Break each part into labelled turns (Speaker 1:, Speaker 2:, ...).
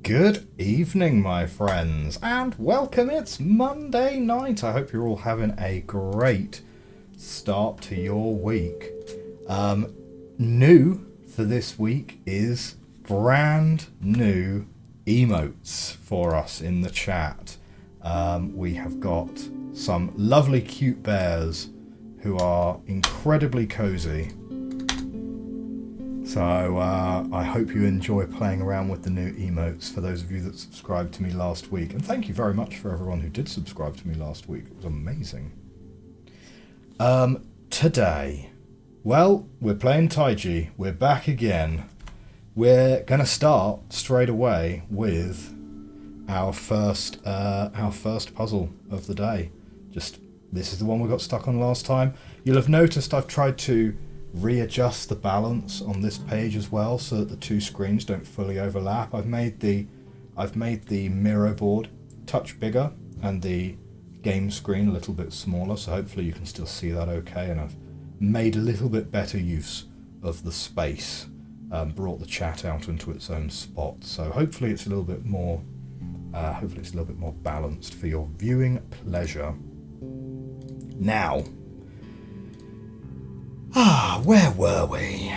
Speaker 1: Good evening, my friends, and welcome. It's Monday night. I hope you're all having a great start to your week. New for this week is brand new emotes for us in the chat. We have got some lovely cute bears who are incredibly cozy. So I hope you enjoy playing around with the new emotes for those of you that subscribed to me last week. And thank you very much for everyone who did subscribe to me last week. It was amazing. Today, well, we're playing Taiji. We're back again. We're going to start straight away with our first puzzle of the day. This is the one we got stuck on last time. You'll have noticed I've tried to readjust the balance on this page as well so that the two screens don't fully overlap. I've made the Miro board touch bigger and the game screen a little bit smaller, so hopefully you can still see that okay, and I've made a little bit better use of the space, brought the chat out into its own spot, so hopefully it's a little bit more balanced for your viewing pleasure. Now, where were we?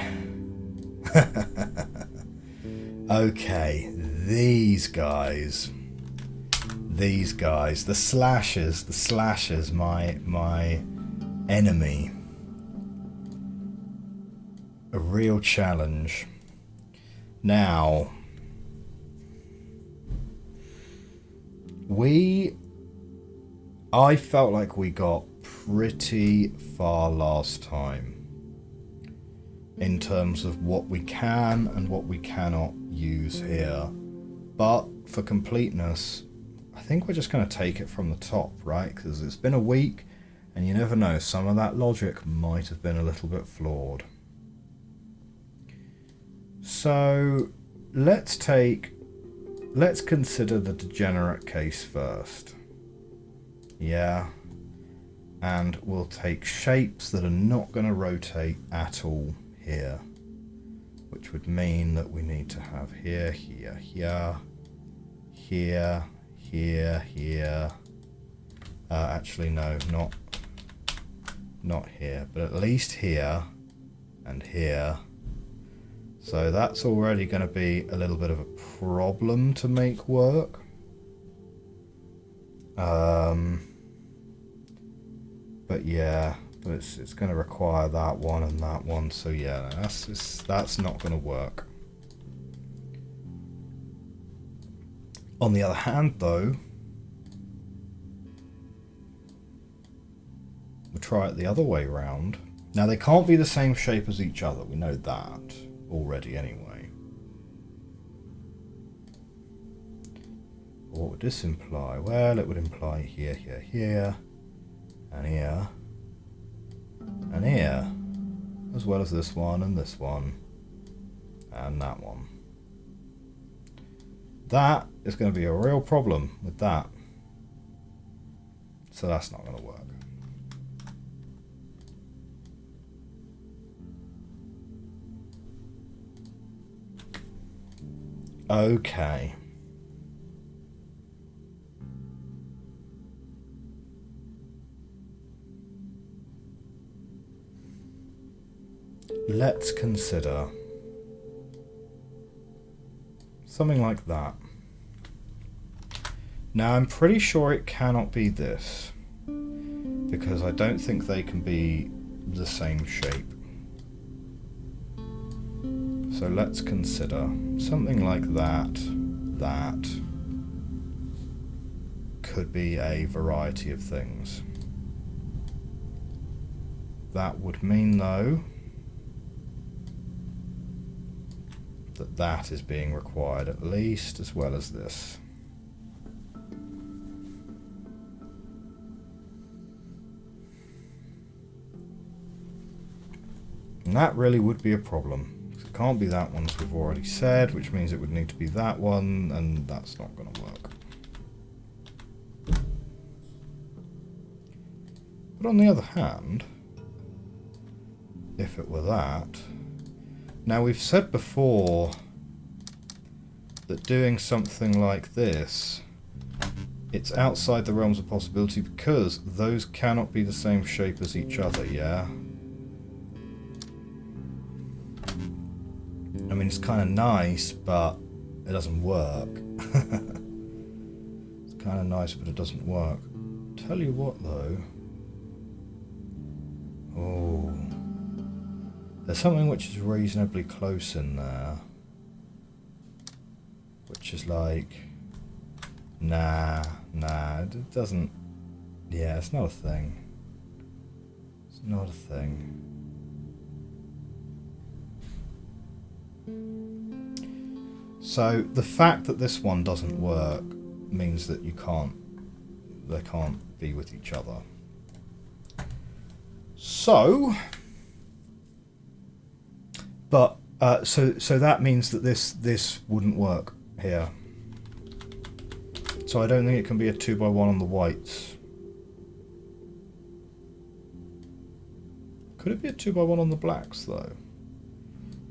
Speaker 1: Okay, these guys, the slashers, my enemy. A real challenge. Now, I felt like we got pretty far last time in terms of what we can and what we cannot use here. But for completeness, I think we're just going to take it from the top, right? Because it's been a week and you never know, some of that logic might have been a little bit flawed. So let's consider the degenerate case first. Yeah. And we'll take shapes that are not going to rotate at all here, which would mean that we need to have here, here, here, here, here, here. Actually, no, not here, but at least here and here. So that's already going to be a little bit of a problem to make work. But yeah, but it's going to require that one and that one. So yeah, that's not going to work. On the other hand, though, we'll try it the other way round. Now they can't be the same shape as each other. We know that already anyway. What would this imply? Well, it would imply here, here, here, and here, and here, as well as this one, and that one. That is going to be a real problem with that. So that's not going to work. Okay. Let's consider something like that. Now I'm pretty sure it cannot be this, because I don't think they can be the same shape. So let's consider something like that. That could be a variety of things. That would mean, though, that is being required at least, as well as this. And that really would be a problem. It can't be that one, as we've already said, which means it would need to be that one, and that's not going to work. But on the other hand, if it were that, now we've said before that doing something like this, it's outside the realms of possibility because those cannot be the same shape as each other, yeah? I mean, it's kind of nice, but it doesn't work. It's kind of nice, but it doesn't work. Tell you what, though. Oh. There's something which is reasonably close in there. Which is like... Nah, it doesn't... Yeah, it's not a thing. It's not a thing. So, the fact that this one doesn't work means that they can't be with each other. So... But, so that means that this wouldn't work here. So I don't think it can be a 2x1 on the whites. Could it be a 2x1 on the blacks, though?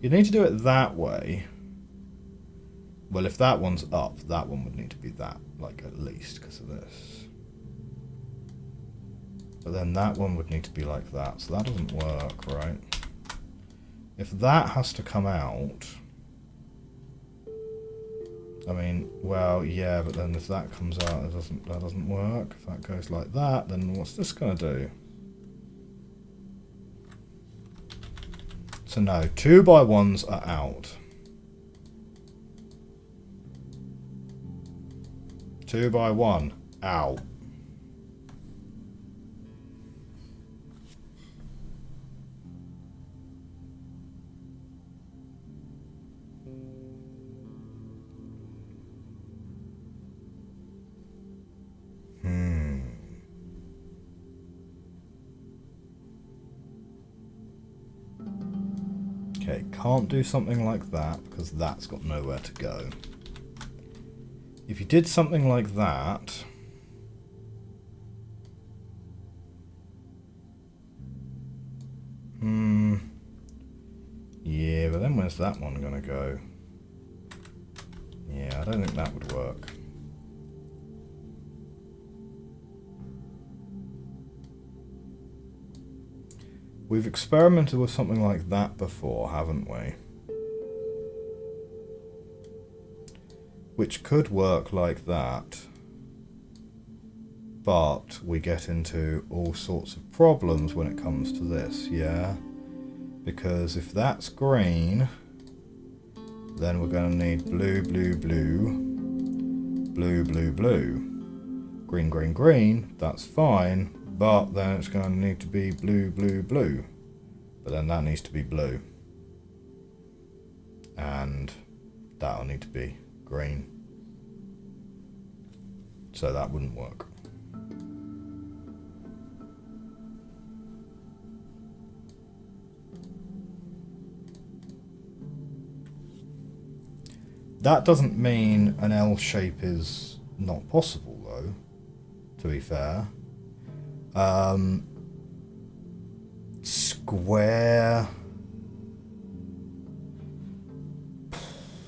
Speaker 1: You need to do it that way. Well, if that one's up, that one would need to be that, like, at least, because of this. But then that one would need to be like that, so that doesn't work, right? If that has to come out... I mean, well, yeah, but then if that comes out, that doesn't work. If that goes like that, then what's this going to do? So no, 2x1s are out. 2x1, out. Okay, can't do something like that because that's got nowhere to go. If you did something like that... Yeah, but then where's that one going to go? Yeah, I don't think that would work. We've experimented with something like that before, haven't we? Which could work like that. But we get into all sorts of problems when it comes to this, yeah? Because if that's green, then we're going to need blue, blue, blue, blue, blue, blue. Green, green, green, that's fine. But then it's going to need to be blue, blue, blue. But then that needs to be blue. And that'll need to be green. So that wouldn't work. That doesn't mean an L shape is not possible, though, to be fair.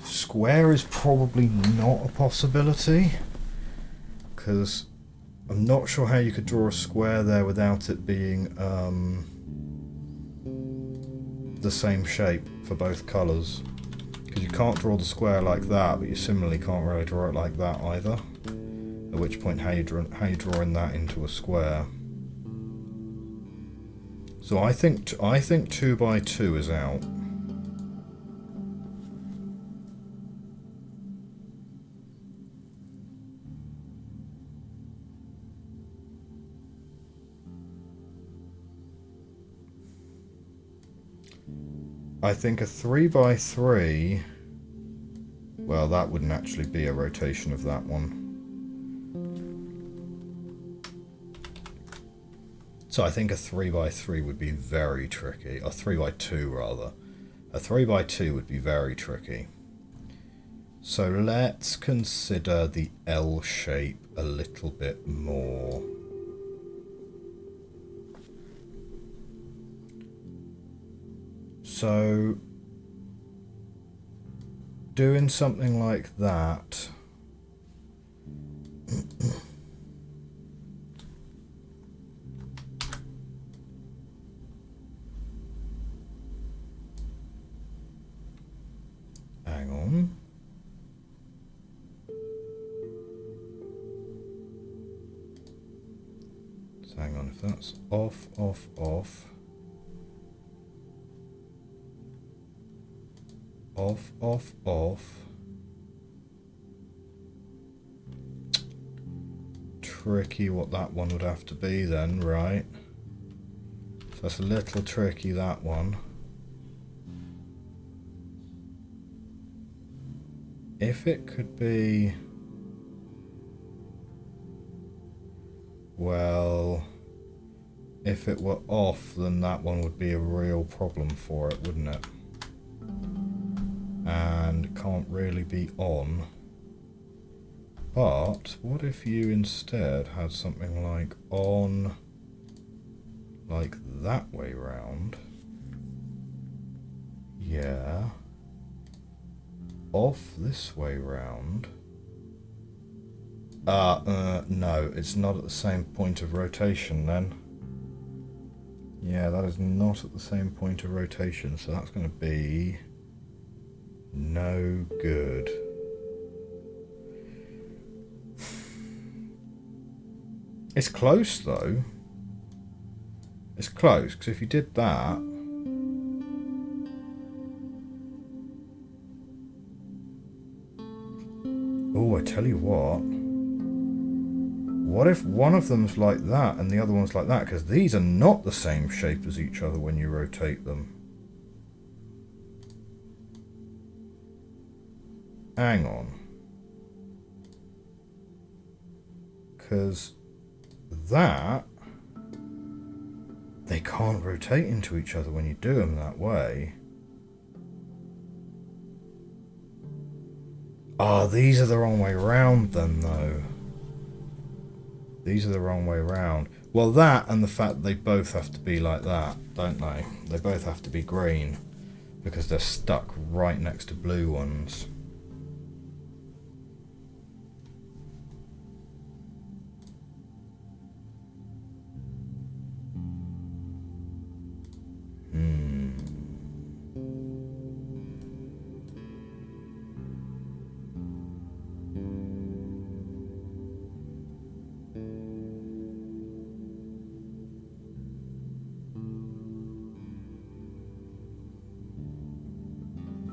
Speaker 1: Square is probably not a possibility, because I'm not sure how you could draw a square there without it being the same shape for both colours. Because you can't draw the square like that, but you similarly can't really draw it like that either. At which point, how you drawing that into a square? So I think 2x2 is out. I think a 3x3... Well, that wouldn't actually be a rotation of that one. So I think a 3x3 would be very tricky. Or 3x2 rather. A 3x2 would be very tricky. So let's consider the L shape a little bit more. So doing something like that. Hang on. So hang on, if that's off, off, off. Off, off, off. Tricky what that one would have to be then, right? So that's a little tricky, that one. If it could be... Well... If it were off, then that one would be a real problem for it, wouldn't it? And can't really be on. But what if you instead had something like on, like that way round? Yeah. Off this way round. No, it's not at the same point of rotation then. Yeah, that is not at the same point of rotation, so that's going to be no good. It's close though. It's close, because if you did that... Oh, I tell you what. What if one of them's like that and the other one's like that? Because these are not the same shape as each other when you rotate them. Hang on. Because that... They can't rotate into each other when you do them that way. Ah, these are the wrong way round then, though. These are the wrong way round. Well, that and the fact that they both have to be like that, don't they? They both have to be green because they're stuck right next to blue ones.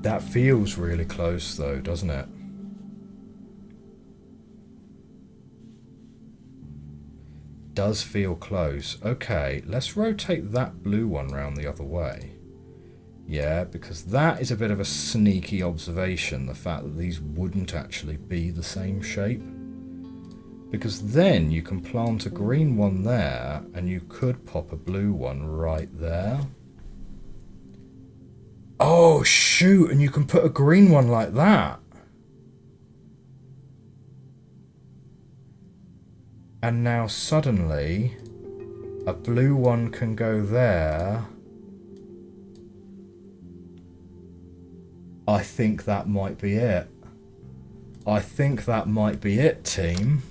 Speaker 1: That feels really close though, doesn't it? Does feel close. Okay, let's rotate that blue one round the other way. Yeah, because that is a bit of a sneaky observation, the fact that these wouldn't actually be the same shape. Because then you can plant a green one there, and you could pop a blue one right there. Oh, shoot, and you can put a green one like that. And now suddenly, a blue one can go there. I think that might be it. I think that might be it, team.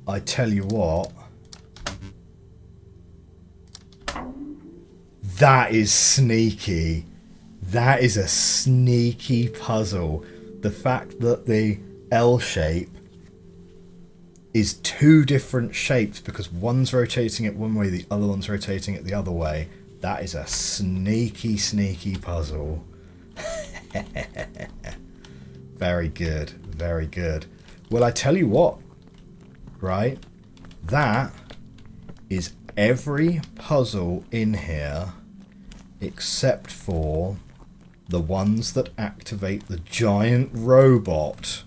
Speaker 1: I tell you what. That is sneaky. That is a sneaky puzzle. The fact that the L shape is two different shapes because one's rotating it one way, the other one's rotating it the other way. That is a sneaky, sneaky puzzle. Very good. Very good. Well, I tell you what, right? That is every puzzle in here except for the ones that activate the giant robot.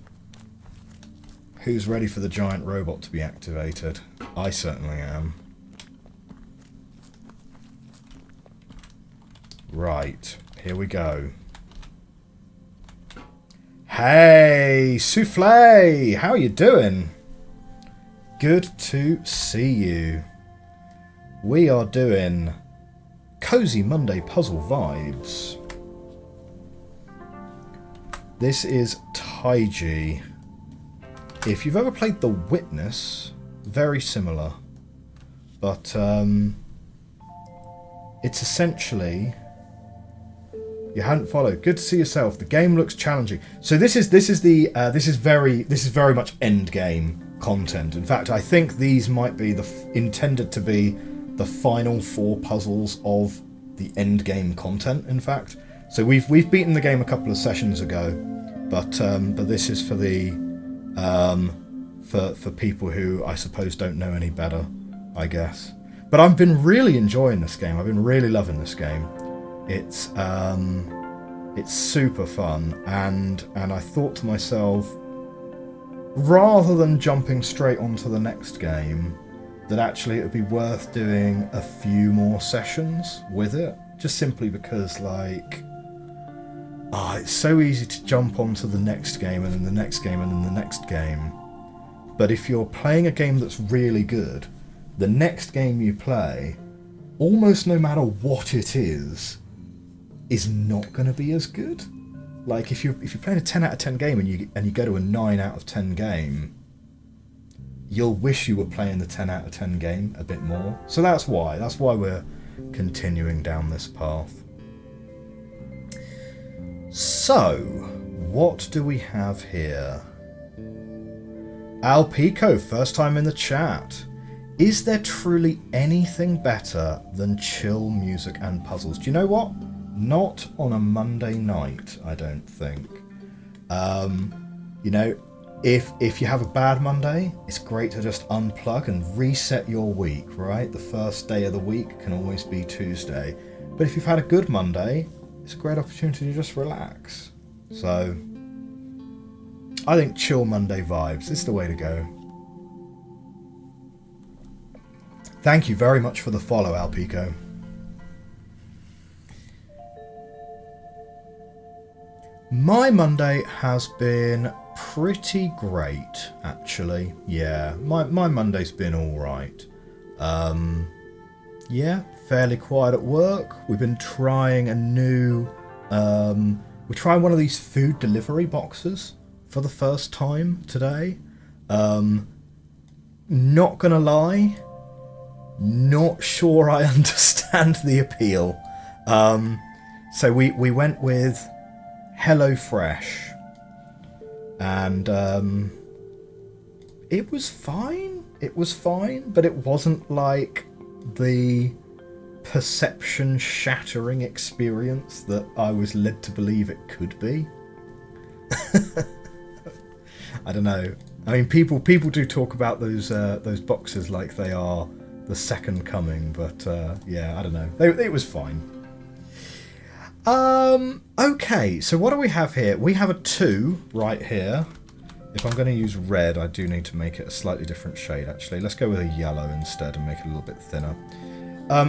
Speaker 1: Who's ready for the giant robot to be activated? I certainly am. Right, here we go. Hey, Souffle! How you doing? Good to see you. We are doing Cozy Monday puzzle vibes. This is Taiji. If you've ever played The Witness, very similar. But it's essentially... You hadn't followed. Good to see yourself. The game looks challenging. So this is very much Endgame content. In fact, I think these might be intended to be the final 4 puzzles of the Endgame content. In fact, so we've beaten the game a couple of sessions ago, but this is for the for people who I suppose don't know any better, I guess. But I've been really enjoying this game. I've been really loving this game. It's super fun, and I thought to myself, rather than jumping straight onto the next game, that actually it would be worth doing a few more sessions with it, just simply because, like, it's so easy to jump onto the next game and then the next game and then the next game. But if you're playing a game that's really good, the next game you play, almost no matter what it is not going to be as good. Like if you're playing a 10 out of 10 game and you go to a 9 out of 10 game, you'll wish you were playing the 10 out of 10 game a bit more. So that's why we're continuing down this path. So, what do we have here? Alpico, first time in the chat. Is there truly anything better than chill music and puzzles? Do you know what? Not on a Monday night, I don't think. You know, if you have a bad Monday, it's great to just unplug and reset your week, right? The first day of the week can always be Tuesday. But if you've had a good Monday, it's a great opportunity to just relax. So, I think chill Monday vibes is the way to go. Thank you very much for the follow, Alpico. My Monday has been pretty great, actually. Yeah, my Monday's been alright. Yeah, fairly quiet at work. We've been trying a new... we're trying one of these food delivery boxes for the first time today. Not gonna lie, not sure I understand the appeal. So we went with HelloFresh, and it was fine. It was fine, but it wasn't like the perception-shattering experience that I was led to believe it could be. I don't know. I mean, people do talk about those boxes like they are the second coming, but yeah, I don't know. It was fine. Okay, so what do we have here? We have a 2 right here. If I'm going to use red, I do need to make it a slightly different shade, actually. Let's go with a yellow instead and make it a little bit thinner.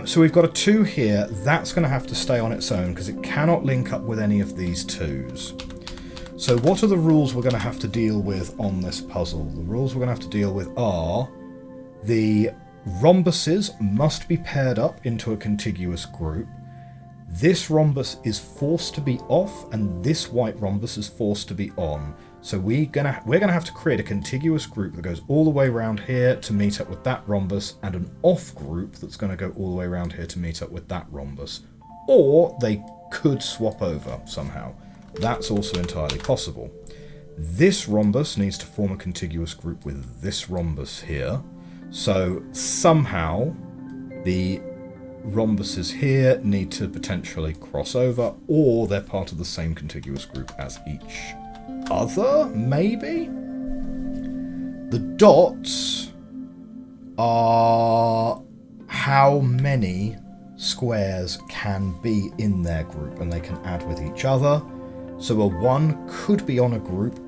Speaker 1: So we've got a 2 here. That's going to have to stay on its own because it cannot link up with any of these 2s. So what are the rules we're going to have to deal with on this puzzle? The rules we're going to have to deal with are the rhombuses must be paired up into a contiguous group. This rhombus is forced to be off, and this white rhombus is forced to be on. So we're gonna have to create a contiguous group that goes all the way around here to meet up with that rhombus, and an off group that's going to go all the way around here to meet up with that rhombus. Or they could swap over somehow. That's also entirely possible. This rhombus needs to form a contiguous group with this rhombus here. So somehow the rhombuses here need to potentially cross over, or they're part of the same contiguous group as each other, maybe? The dots are how many squares can be in their group, and they can add with each other. So a 1 could be on a group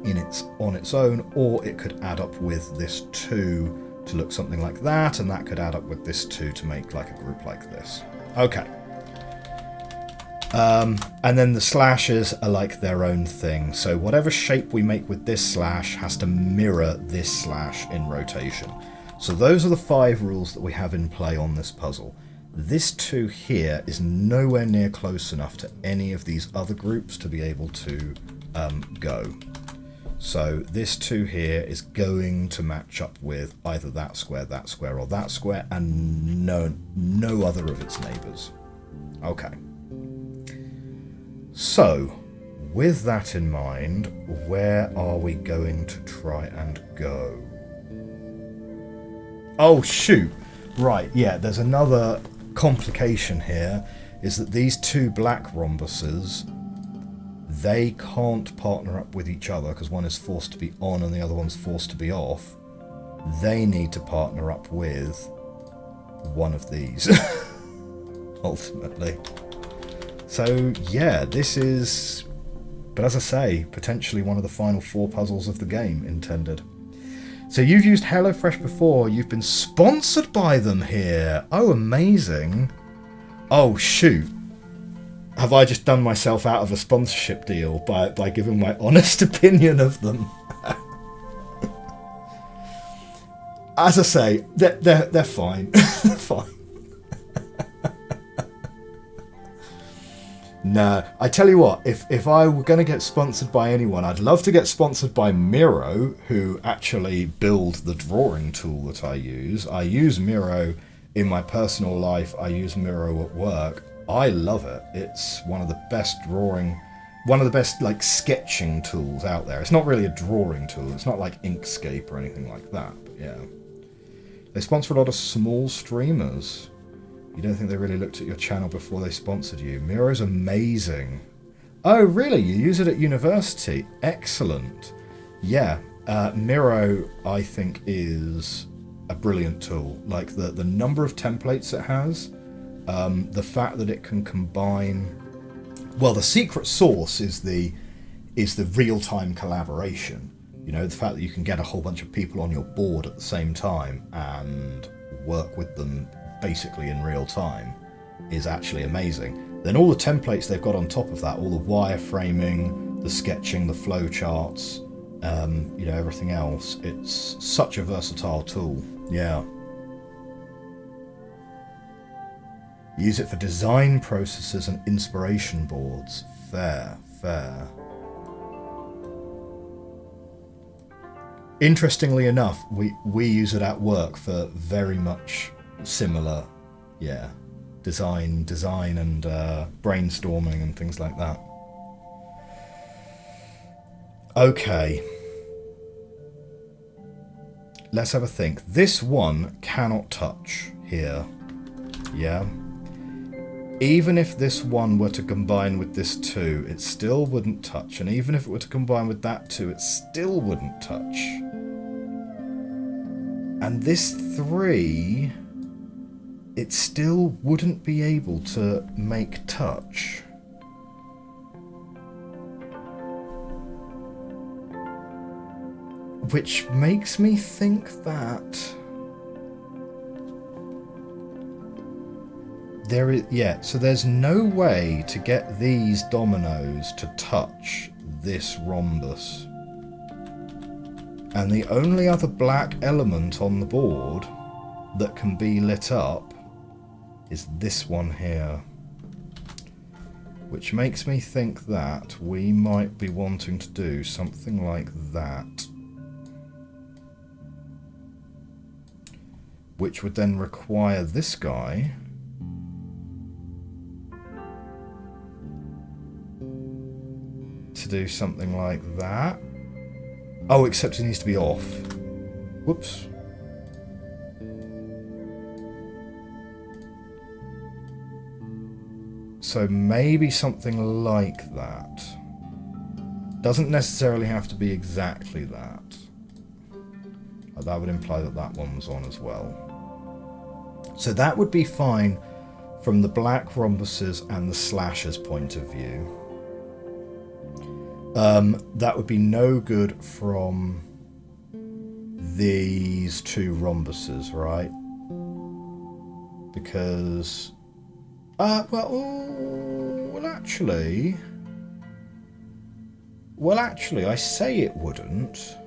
Speaker 1: on its own, or it could add up with this 2 to look something like that, and that could add up with this 2 to make like a group like this. Okay. And then the slashes are like their own thing. So whatever shape we make with this slash has to mirror this slash in rotation. So those are the 5 rules that we have in play on this puzzle. This 2 here is nowhere near close enough to any of these other groups to be able to go. So this 2 here is going to match up with either that square, or that square, and no other of its neighbours. Okay. So, with that in mind, where are we going to try and go? Oh, shoot! Right, yeah, there's another complication here, is that these 2 black rhombuses, they can't partner up with each other because one is forced to be on and the other one's forced to be off. They need to partner up with one of these, ultimately. So, yeah, this is, but as I say, potentially one of the final 4 puzzles of the game intended. So you've used HelloFresh before, you've been sponsored by them here. Oh, amazing. Oh, shoot. Have I just done myself out of a sponsorship deal by giving my honest opinion of them? As I say, they're fine. They're fine. No, I tell you what, if I were going to get sponsored by anyone, I'd love to get sponsored by Miro, who actually build the drawing tool that I use. I use Miro in my personal life, I use Miro at work. I love it. It's one of the best like sketching tools out there. It's not really a drawing tool, it's not like Inkscape or anything like that, but yeah. They sponsor a lot of small streamers. You don't think they really looked at your channel before they sponsored you? Miro's amazing. Oh, really? You use it at university? Excellent. Yeah, Miro, I think, is a brilliant tool. Like, the number of templates it has, the fact that it can combine... Well, the secret sauce is the real-time collaboration. You know, the fact that you can get a whole bunch of people on your board at the same time and work with them basically in real time is actually amazing. Then all the templates they've got on top of that, all the wireframing, the sketching, the flow charts, you know, everything else, it's such a versatile tool. Yeah. Use it for design processes and inspiration boards. Fair. Interestingly enough, we use it at work for very much similar, yeah, design and brainstorming and things like that. Okay. Let's have a think. This one cannot touch here. Yeah. Even if this one were to combine with this 2, it still wouldn't touch. And even if it were to combine with that 2, it still wouldn't touch. And this 3, it still wouldn't be able to make touch. Which makes me think that there is, yeah, so there's no way to get these dominoes to touch this rhombus. And the only other black element on the board that can be lit up is this one here. Which makes me think that we might be wanting to do something like that. Which would then require this guy to do something like that. Oh, except it needs to be off. Whoops. So maybe something like that. Doesn't necessarily have to be exactly that. That would imply that that one was on as well. So that would be fine from the black rhombuses and the slashers point of view. That would be no good from these 2 rhombuses, right? Because... well, actually... Well, actually, I say it wouldn't.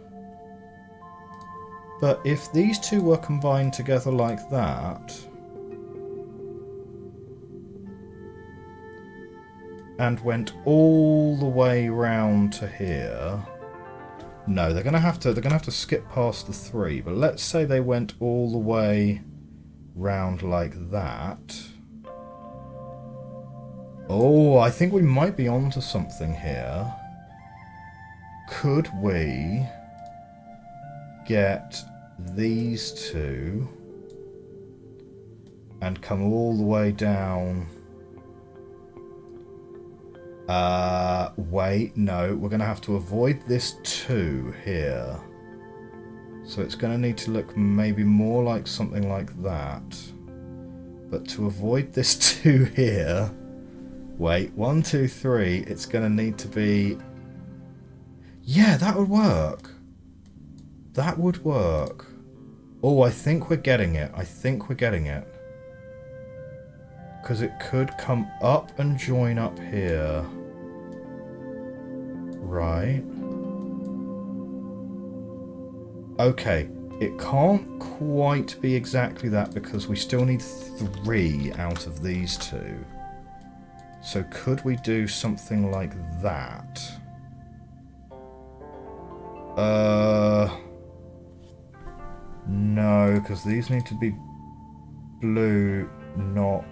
Speaker 1: But if these 2 were combined together like that... and went all the way round to here. No, they're gonna have to skip past the 3, but let's say they went all the way round like that. Oh, I think we might be onto something here. Could we get these two and come all the way down? Wait, no, we're going to have to avoid this 2 here. So it's going to need to look maybe more like something like that. But to avoid this 2 here, wait, 1, 2, 3, it's going to need to be... Yeah, that would work. That would work. Oh, I think we're getting it. I think we're getting it. Because it could come up and join up here. Right. Okay. It can't quite be exactly that because we still need 3 out of these 2. So could we do something like that? No, because these need to be blue, not...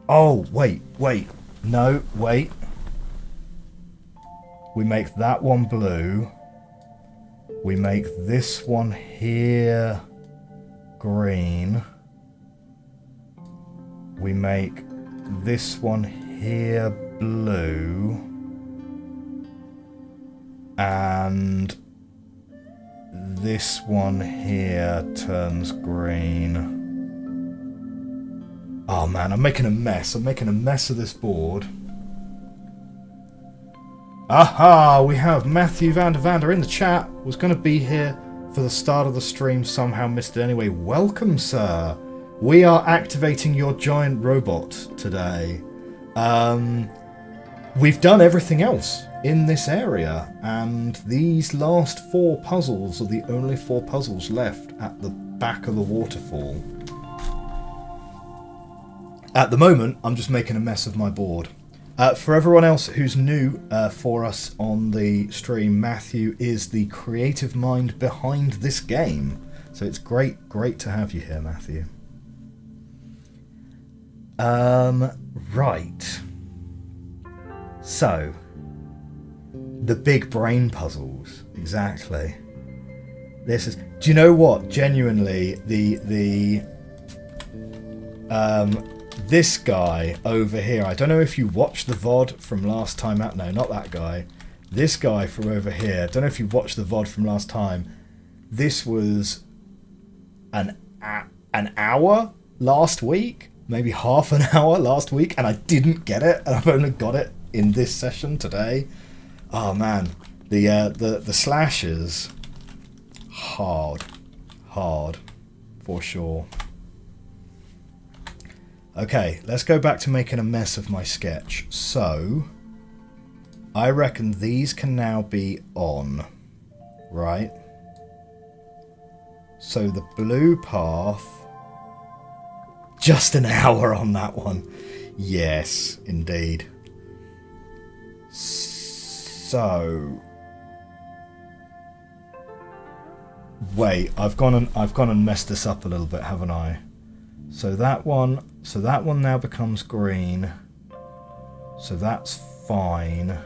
Speaker 1: Oh, wait. No, wait. We make that one blue. We make this one here green. We make this one here blue. And this one here turns green. Oh man, I'm making a mess. I'm making a mess of this board. Aha! We have Matthew Vander in the chat. Was going to be here for the start of the stream. Somehow missed it anyway. Welcome, sir. We are activating your giant robot today. We've done everything else in this area. And these last 4 puzzles are the only 4 puzzles left at the back of the waterfall. At the moment, I'm just making a mess of my board. For everyone else who's new for us on the stream, Matthew is the creative mind behind this game. So it's great to have you here, Matthew. Right. So, the big brain puzzles, exactly. This is... Do you know what? Genuinely, this guy over here, I don't know if you watched the VOD from last time out. No, not that guy. This guy from over here, don't know if you watched the VOD from last time. This was an hour last week, maybe half an hour last week, and I didn't get it, and I've only got it in this session today. Oh man, the slashes, hard for sure. Okay, let's go back to making a mess of my sketch. So, I reckon these can now be on, right? So the blue path, just an hour on that one. Yes, indeed. So, wait, I've gone and messed this up a little bit, haven't I? So that one now becomes green. So that's fine.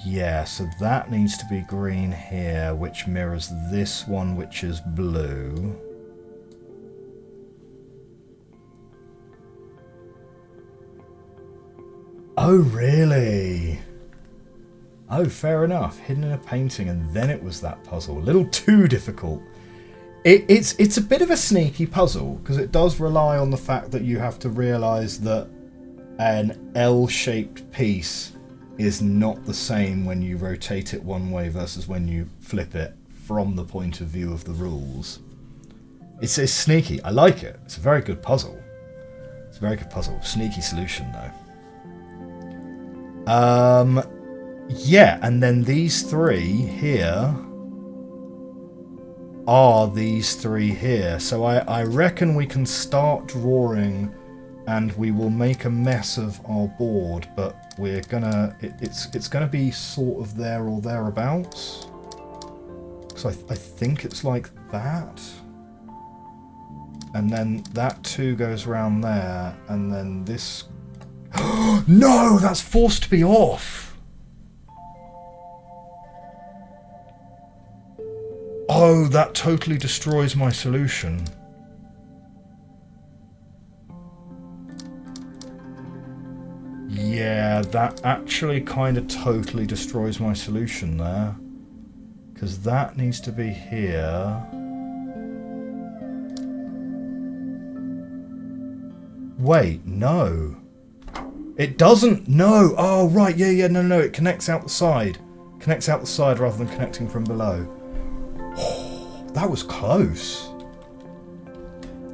Speaker 1: Yeah, so that needs to be green here, which mirrors this one, which is blue. Oh, really? Oh, fair enough. Hidden in a painting, and then it was that puzzle. A little too difficult. It's a bit of a sneaky puzzle, because it does rely on the fact that you have to realise that an L-shaped piece is not the same when you rotate it one way versus when you flip it from the point of view of the rules. It's sneaky. I like it. It's a very good puzzle. It's a very good puzzle. Sneaky solution, though. Yeah, and then these 3 here are these 3 here. So I reckon we can start drawing and we will make a mess of our board, but we're gonna... It's gonna be sort of there or thereabouts. So I think it's like that. And then that too goes around there, and then this... No! That's forced to be off! Oh, that totally destroys my solution. Yeah, that actually kind of totally destroys my solution there. Because that needs to be here. Wait, no. It doesn't, no. Oh, right, yeah, no, it connects out the side. Connects out the side rather than connecting from below. Oh, that was close.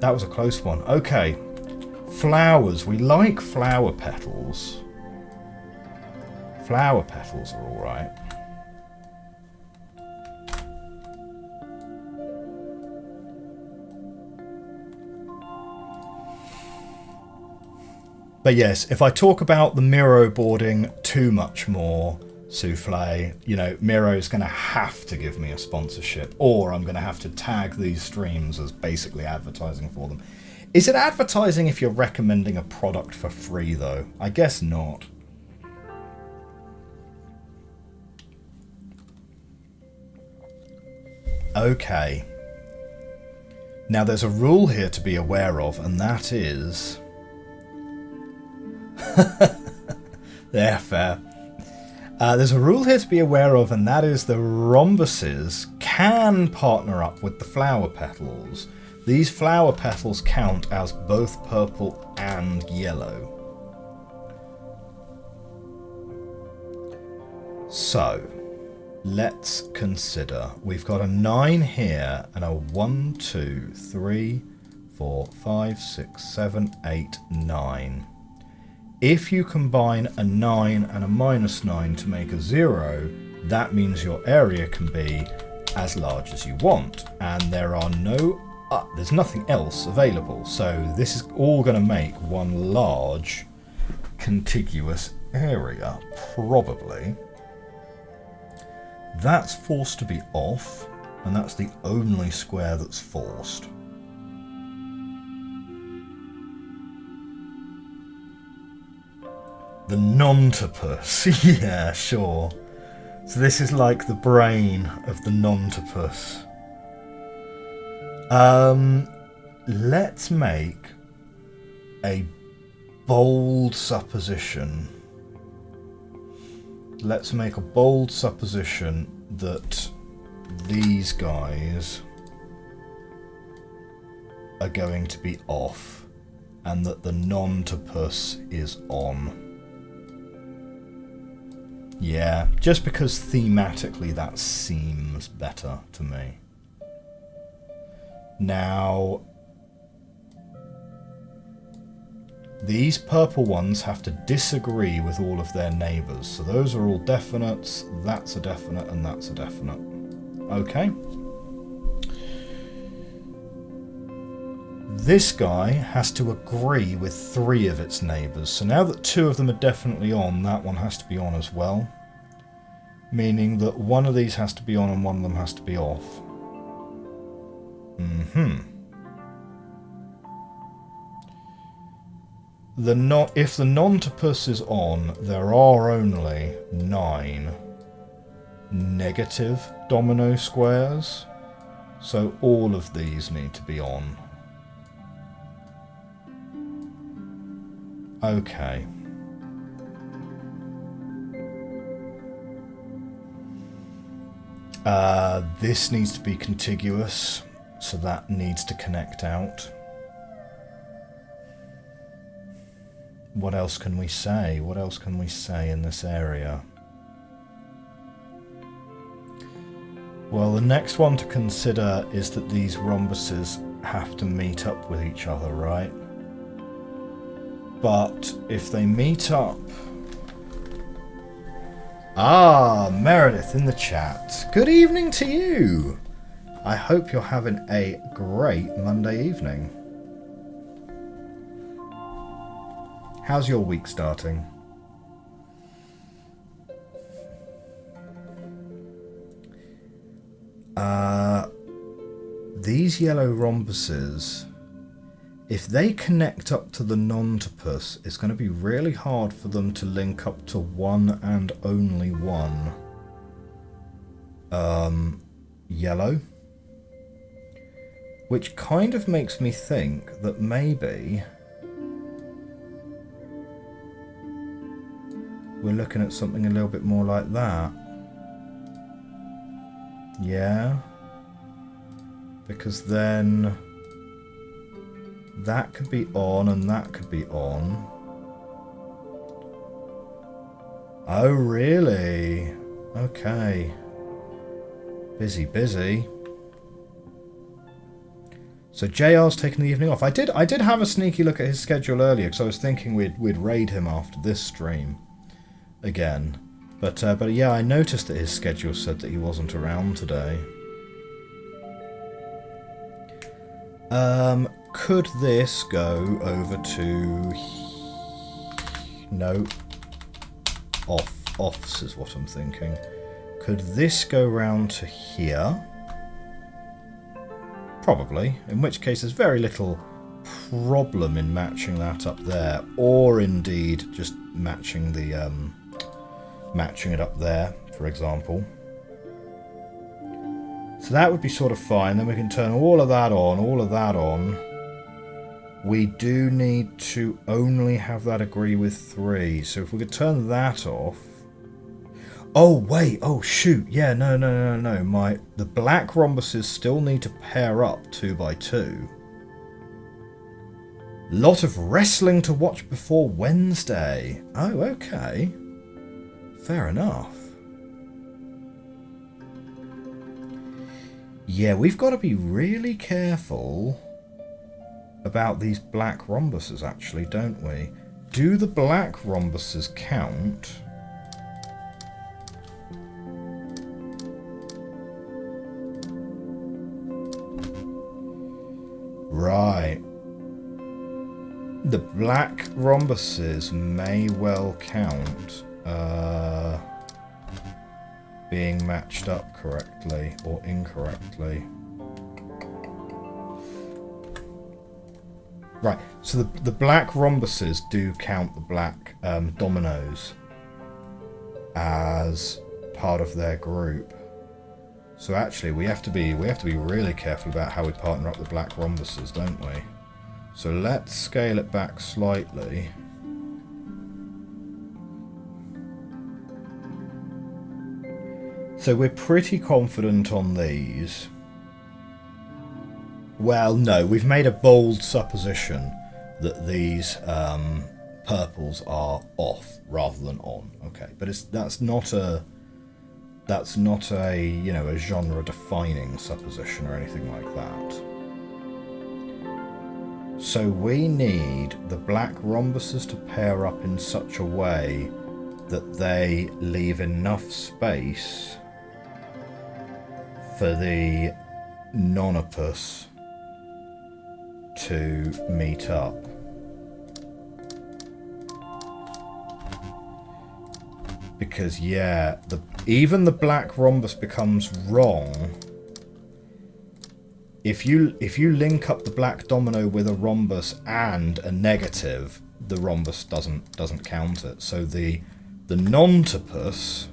Speaker 1: That was a close one. Okay. Flowers. We like flower petals. Flower petals are alright. But yes, if I talk about the Miro boarding too much more, Souffle, you know, Miro's going to have to give me a sponsorship, or I'm going to have to tag these streams as basically advertising for them. Is it advertising if you're recommending a product for free, though? I guess not. Okay. Now, there's a rule here to be aware of, and that is... Yeah, fair. There's a rule here to be aware of, and that is the rhombuses can partner up with the flower petals. These flower petals count as both purple and yellow. So, let's consider. We've got a 9 here and a 1, 2, 3, 4, 5, 6, 7, 8, 9. If you combine a 9 and a -9 to make a 0, that means your area can be as large as you want, and there are there's nothing else available. So this is all going to make one large contiguous area, probably. That's forced to be off, and that's the only square that's forced. The nontopus. Yeah, sure. So this is like the brain of the nontopus. Let's make a bold supposition. Let's make a bold supposition that these guys are going to be off and that the nontopus is on. Yeah, just because thematically that seems better to me. Now, these purple ones have to disagree with all of their neighbours. So those are all definites, that's a definite, and that's a definite. Okay. This guy has to agree with 3 of its neighbours. So now that 2 of them are definitely on, that one has to be on as well. Meaning that one of these has to be on and one of them has to be off. If the nontopus is on, there are only 9 negative domino squares. So all of these need to be on. Okay. This needs to be contiguous, so that needs to connect out. What else can we say? What else can we say in this area? Well, the next one to consider is that these rhombuses have to meet up with each other, right? But if they meet up... Ah, Meredith in the chat. Good evening to you. I hope you're having a great Monday evening. How's your week starting? These yellow rhombuses, if they connect up to the nontopus, it's going to be really hard for them to link up to one and only one yellow. Which kind of makes me think that maybe we're looking at something a little bit more like that. Yeah. Because then that could be on and that could be on. Oh, really? Okay. Busy, busy. So JR's taking the evening off. I did have a sneaky look at his schedule earlier because I was thinking we'd raid him after this stream again. But yeah, I noticed that his schedule said that he wasn't around today. Could this go over to... No. Offs is what I'm thinking. Could this go round to here? Probably. In which case there's very little problem in matching that up there. Or indeed just matching the... matching it up there, for example. So that would be sort of fine. Then we can turn all of that on, all of that on. We do need to only have that agree with 3. So if we could turn that off... Oh, wait. Oh, shoot. Yeah, no. The black rhombuses still need to pair up 2 by 2. Lot of wrestling to watch before Wednesday. Oh, okay. Fair enough. Yeah, we've got to be really careful about these black rhombuses, actually, don't we? Do the black rhombuses count? Right. The black rhombuses may well count. Being matched up correctly or incorrectly. Right, so the black rhombuses do count the black dominoes as part of their group. So actually we have to be really careful about how we partner up the black rhombuses, don't we? So let's scale it back slightly. So we're pretty confident on these. Well, no, we've made a bold supposition that these purples are off rather than on. Okay, but that's not a you know, a genre-defining supposition or anything like that. So we need the black rhombuses to pair up in such a way that they leave enough space for the nonopus to meet up. Because yeah, even the black rhombus becomes wrong if you link up the black domino with a rhombus and a negative. The rhombus doesn't count it. So the nontopus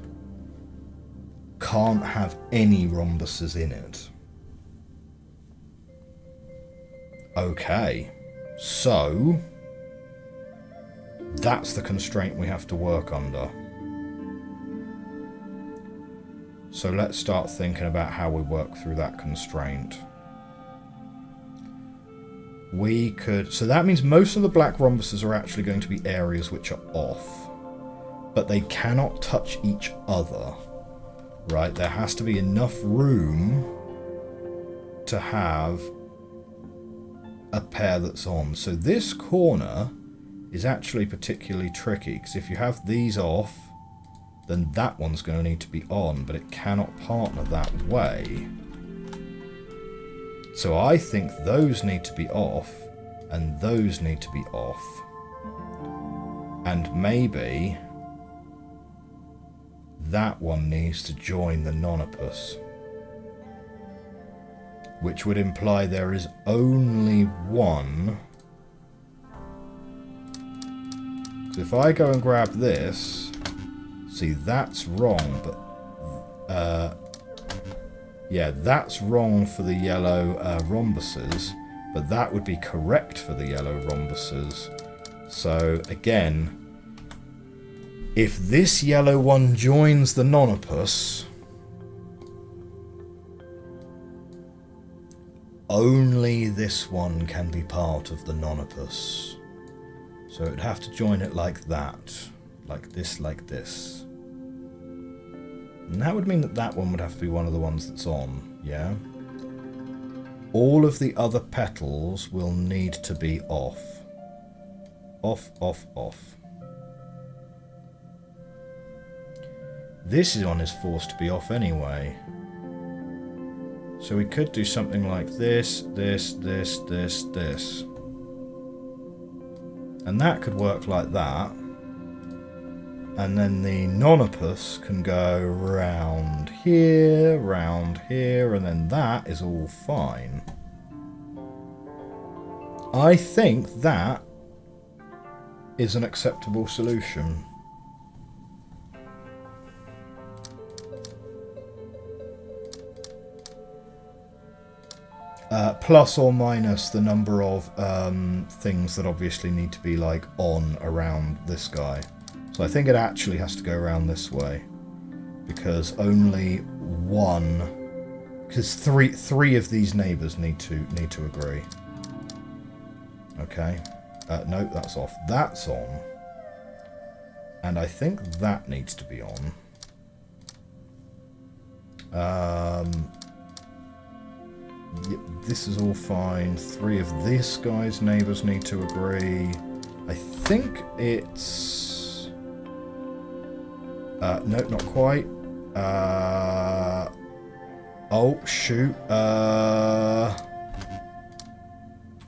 Speaker 1: can't have any rhombuses in it. Okay, so that's the constraint we have to work under. So let's start thinking about how we work through that constraint. We could... So that means most of the black rhombuses are actually going to be areas which are off. But they cannot touch each other. Right? There has to be enough room to have a pair that's on. So this corner is actually particularly tricky, because if you have these off, then that one's going to need to be on, but it cannot partner that way. So I think those need to be off, and those need to be off. And maybe that one needs to join the nonapus, which would imply there is only one. So if I go and grab this, see, that's wrong, but yeah, that's wrong for the yellow rhombuses, but that would be correct for the yellow rhombuses. So again, if this yellow one joins the nonapus, only this one can be part of the nonapus. So it'd have to join it like that. Like this, like this. And that would mean that that one would have to be one of the ones that's on, yeah? All of the other petals will need to be off. Off, off, off. This one is forced to be off anyway. So we could do something like this, this, this, this, this. And that could work like that. And then the nonapus can go round here, and then that is all fine. I think that is an acceptable solution. Plus or minus the number of things that obviously need to be like on around this guy. So I think it actually has to go around this way, because only one, because three of these neighbours need to agree. Okay, no, that's off. That's on, and I think that needs to be on. This is all fine. Three of this guy's neighbours need to agree. I think it's... no, not quite. Oh, shoot.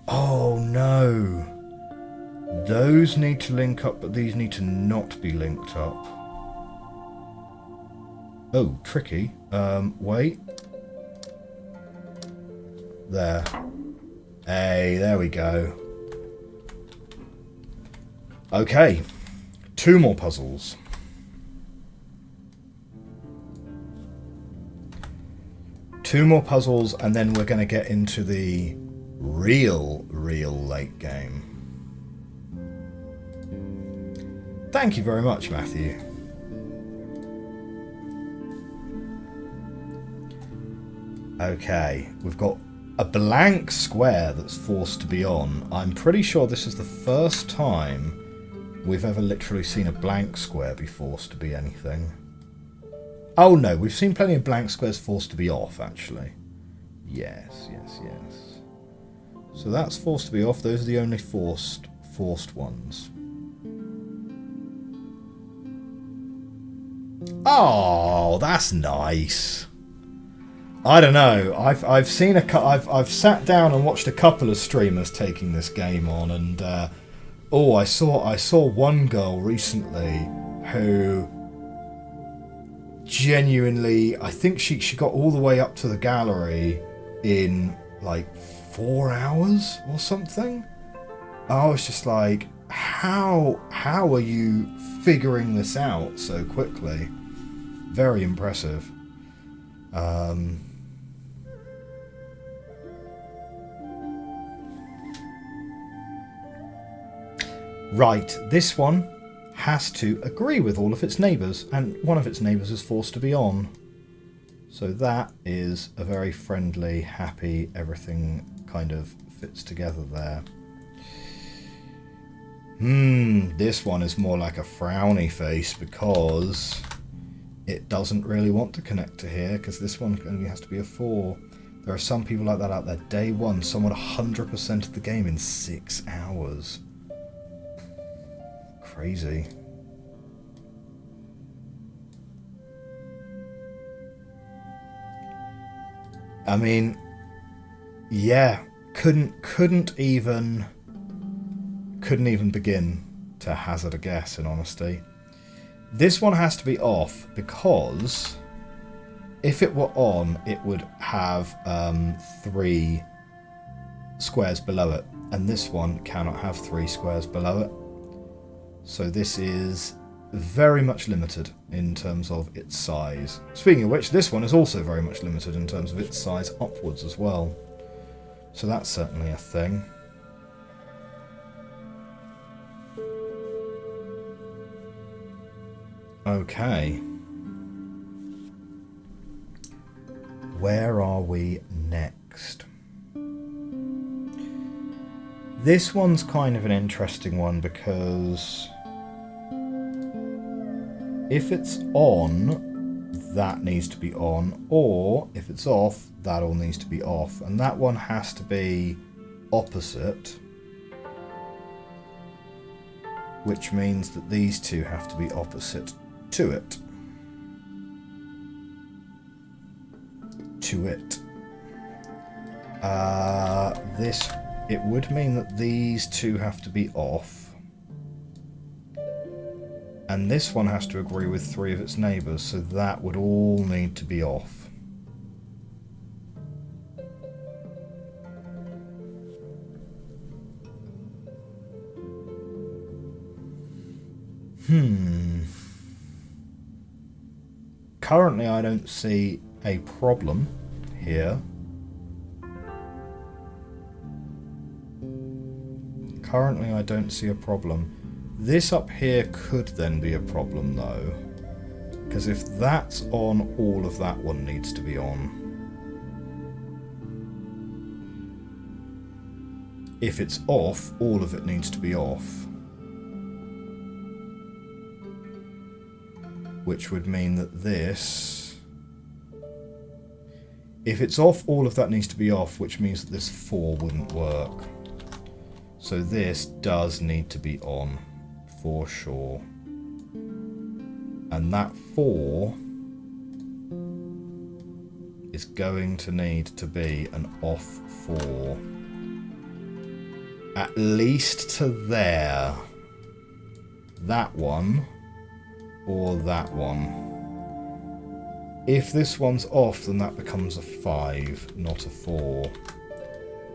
Speaker 1: Oh, no. Those need to link up, but these need to not be linked up. Oh, tricky. Wait. There. Hey, there we go. Okay. 2 more puzzles. Two more puzzles, and then we're going to get into the real late game. Thank you very much, Matthew. Okay, we've got a blank square that's forced to be on. I'm pretty sure this is the first time we've ever literally seen a blank square be forced to be anything. Oh no, we've seen plenty of blank squares forced to be off, actually. Yes, yes, yes. So that's forced to be off. Those are the only forced ones. Oh, that's nice. I don't know. I've seen I've sat down and watched a couple of streamers taking this game on, and I saw one girl recently who genuinely, I think she got all the way up to the gallery in like 4 hours or something. I was just like, how are you figuring this out so quickly? Very impressive. Right, this one has to agree with all of its neighbours, and one of its neighbours is forced to be on. So that is a very friendly, happy, everything kind of fits together there. This one is more like a frowny face because it doesn't really want to connect to here, because this one only has to be a 4. There are some people like that out there. Day 1, someone 100% of the game in 6 hours. Crazy. I mean, yeah, couldn't even begin to hazard a guess, in honesty. This one has to be off because if it were on, it would have 3 squares below it. And this one cannot have 3 squares below it. So this is very much limited in terms of its size. Speaking of which, this one is also very much limited in terms of its size upwards as well. So that's certainly a thing. Okay. Where are we next? This one's kind of an interesting one because if it's on, that needs to be on, or if it's off, that all needs to be off. And that one has to be opposite, which means that these two have to be opposite to it. It would mean that these two have to be off. And this one has to agree with 3 of its neighbours, so that would all need to be off. Currently, I don't see a problem here. Currently, I don't see a problem. This up here could then be a problem, though. Because if that's on, all of that one needs to be on. If it's off, all of it needs to be off. Which would mean that this... If it's off, all of that needs to be off, which means that this 4 wouldn't work. So this does need to be on, for sure. And that 4 is going to need to be an off 4. At least to there. That one, or that one. If this one's off, then that becomes a 5, not a 4.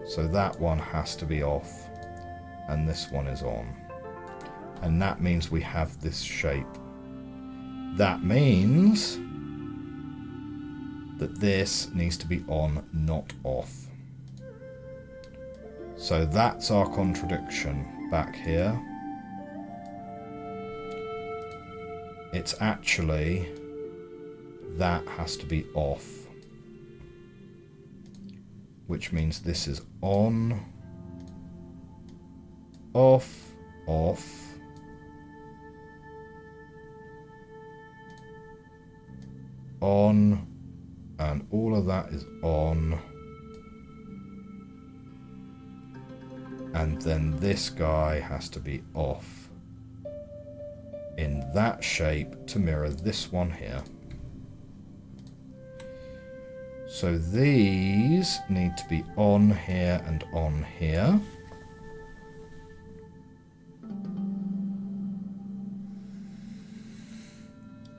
Speaker 1: So that one has to be off. And this one is on. And that means we have this shape. That means that this needs to be on, not off. So that's our contradiction back here. It's actually that has to be off. Which means this is on, off, off, on, and all of that is on. And then this guy has to be off in that shape to mirror this one here. So these need to be on here and on here.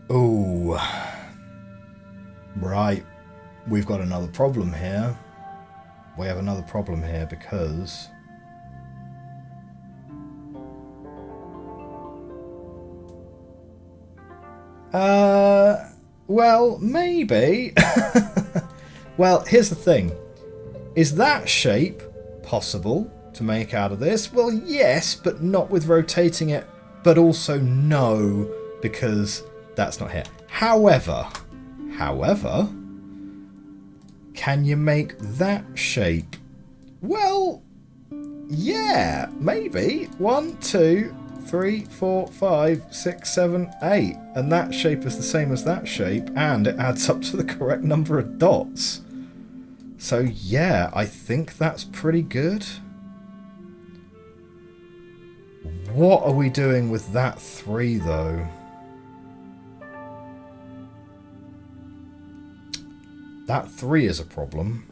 Speaker 1: Oh, right. We've got another problem here. We have another problem here because well, maybe. Well, here's the thing. Is that shape possible to make out of this? Well, yes, but not with rotating it, but also no, because that's not here. However, can you make that shape? Well, yeah, maybe. 1, 2, 3, 4, 5, 6, 7, 8. And that shape is the same as that shape, and it adds up to the correct number of dots. So yeah, I think that's pretty good. What are we doing with that 3, though? That 3 is a problem.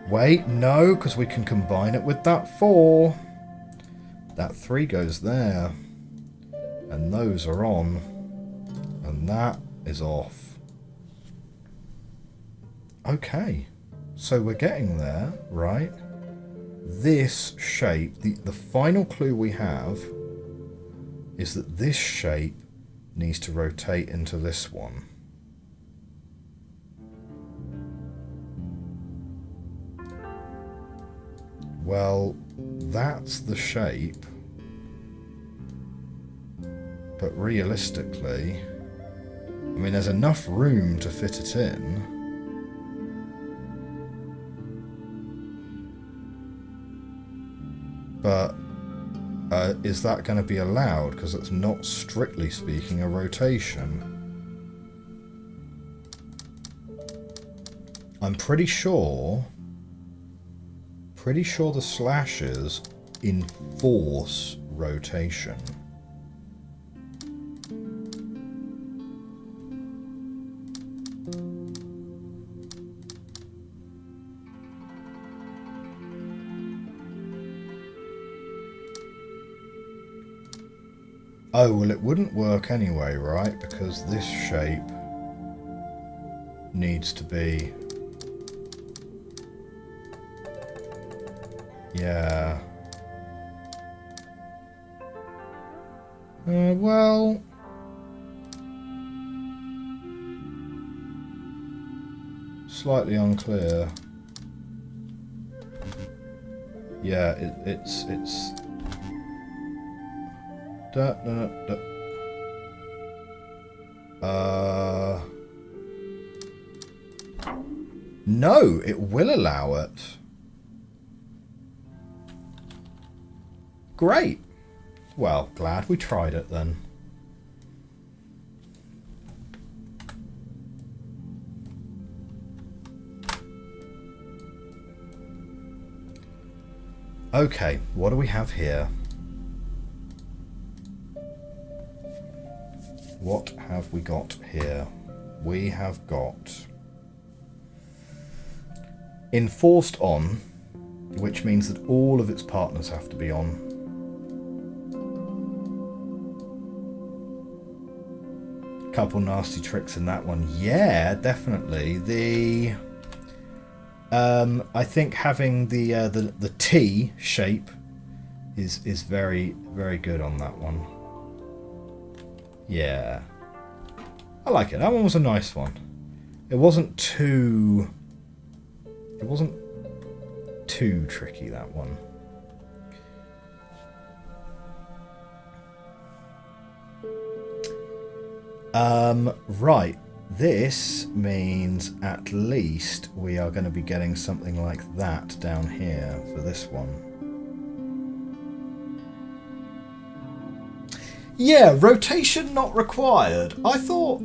Speaker 1: Wait, no, because we can combine it with that 4. that 3 goes there. And those are on. And that is off. Okay. So we're getting there, right? This shape, the final clue we have is that this shape needs to rotate into this one. Well, that's the shape. But realistically, I mean, there's enough room to fit it in. But is that going to be allowed? Because it's not, strictly speaking, a rotation. I'm pretty sure the slashes enforce rotation. Oh, well, it wouldn't work anyway, right? Because this shape needs to be... Yeah. Well... Slightly unclear. Yeah, it's... No, it will allow it. Great. Well, glad we tried it then. Okay, what do we have here? What have we got here? We have got enforced on, which means that all of its partners have to be on. Couple nasty tricks in that one. Yeah, definitely. I think having the T shape is very, very good on that one. Yeah. I like it. That one was a nice one. It wasn't too tricky, that one. Right. This means at least we are going to be getting something like that down here for this one. Yeah, rotation not required. I thought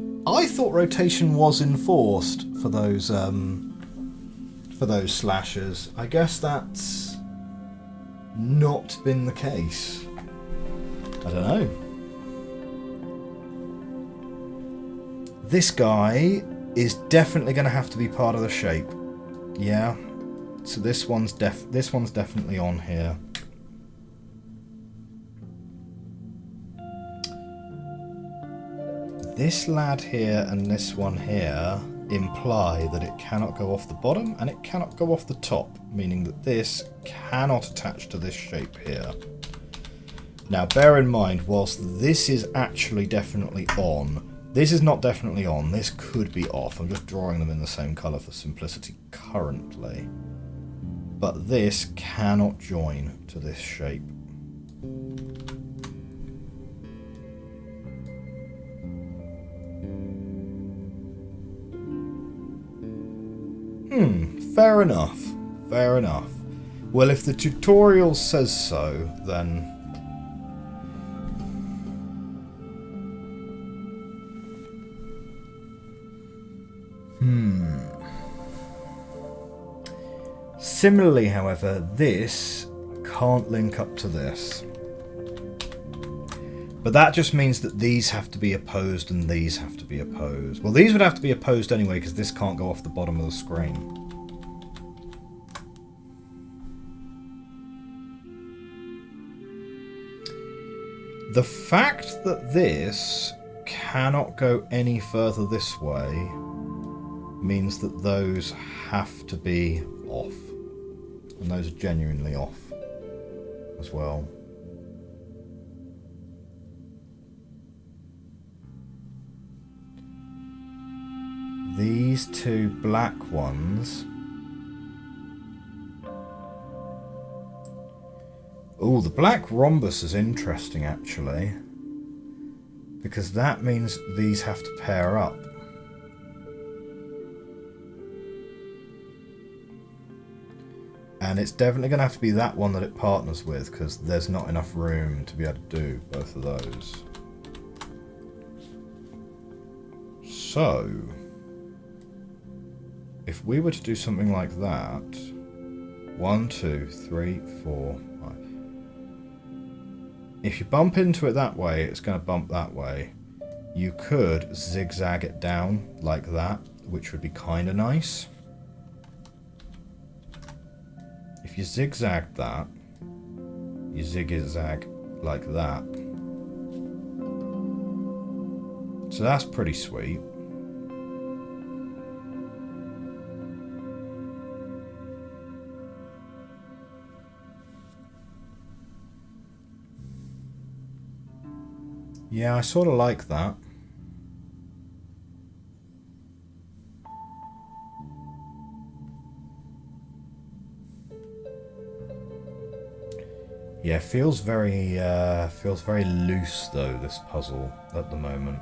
Speaker 1: rotation was enforced for those slashers. I guess that's not been the case. I don't know. This guy is definitely going to have to be part of the shape. Yeah. So this one's definitely on here. This lad here and this one here imply that it cannot go off the bottom and it cannot go off the top, meaning that this cannot attach to this shape here. Now bear in mind, whilst this is actually definitely on, this is not definitely on, this could be off. I'm just drawing them in the same colour for simplicity currently. But this cannot join to this shape. Fair enough. Fair enough. Well, if the tutorial says so, then... Similarly, however, this can't link up to this. But that just means that these have to be opposed and these have to be opposed. Well, these would have to be opposed anyway because this can't go off the bottom of the screen. The fact that this cannot go any further this way means that those have to be off. And those are genuinely off as well. These two black ones. Oh, the black rhombus is interesting actually, because that means these have to pair up. And it's definitely going to have to be that one that it partners with, because there's not enough room to be able to do both of those. So, if we were to do something like that, 1, 2, 3, 4, 5. If you bump into it that way, it's going to bump that way. You could zigzag it down like that, which would be kind of nice. If you zigzag that, you zigzag like that. So that's pretty sweet. Yeah, I sort of like that. Yeah, feels very loose though, this puzzle at the moment.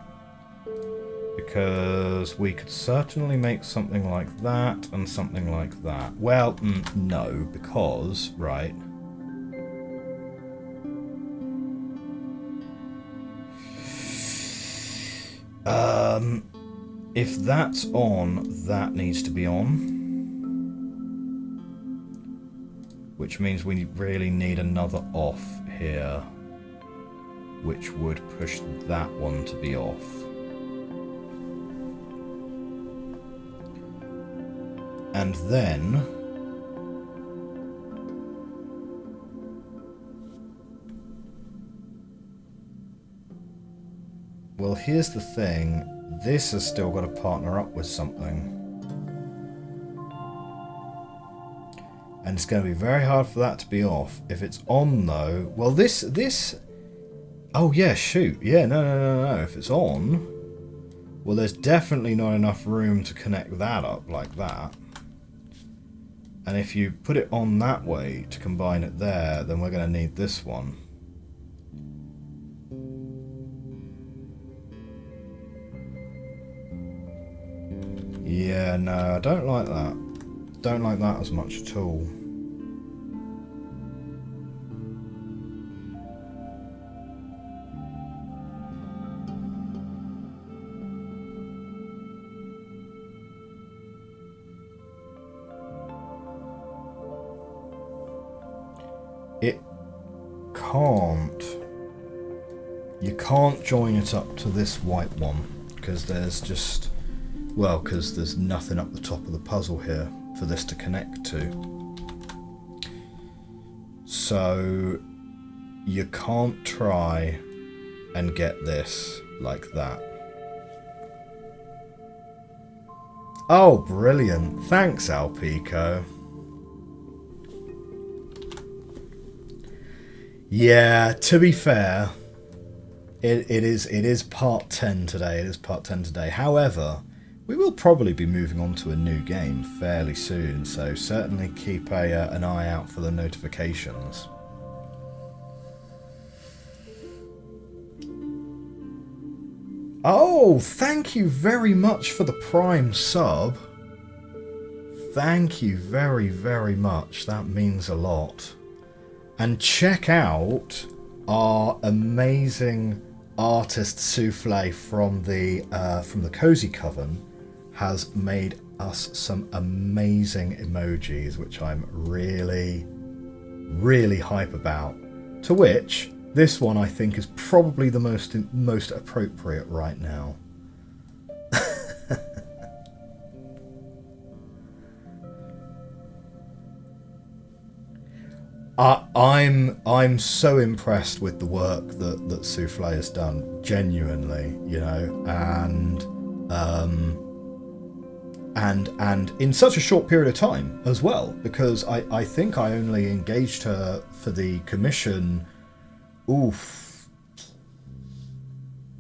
Speaker 1: Because we could certainly make something like that and something like that. Well, no, because, right. If that's on, that needs to be on. Which means we really need another off here, which would push that one to be off. And then well, here's the thing. This has still got to partner up with something. And it's going to be very hard for that to be off. If it's on, though... Well, this... Oh, yeah, shoot. Yeah, no. If it's on... Well, there's definitely not enough room to connect that up like that. And if you put it on that way to combine it there, then we're going to need this one. Yeah, no, I don't like that. Don't like that as much at all. It can't. You can't join it up to this white one because there's just... Well, because there's nothing up the top of the puzzle here for this to connect to. So you can't try and get this like that. Oh, brilliant. Thanks, Alpico. Yeah, to be fair, it is part 10 today. It is part 10 today. However, we will probably be moving on to a new game fairly soon, so certainly keep an eye out for the notifications. Oh, thank you very much for the Prime sub. Thank you very, very much. That means a lot. And check out our amazing artist souffle from the Cozy Coven. Has made us some amazing emojis, which I'm really, really hype about. To which this one I think is probably the most appropriate right now. I'm so impressed with the work that Souffle has done, genuinely, you know, and in such a short period of time as well, because I think I only engaged her for the commission,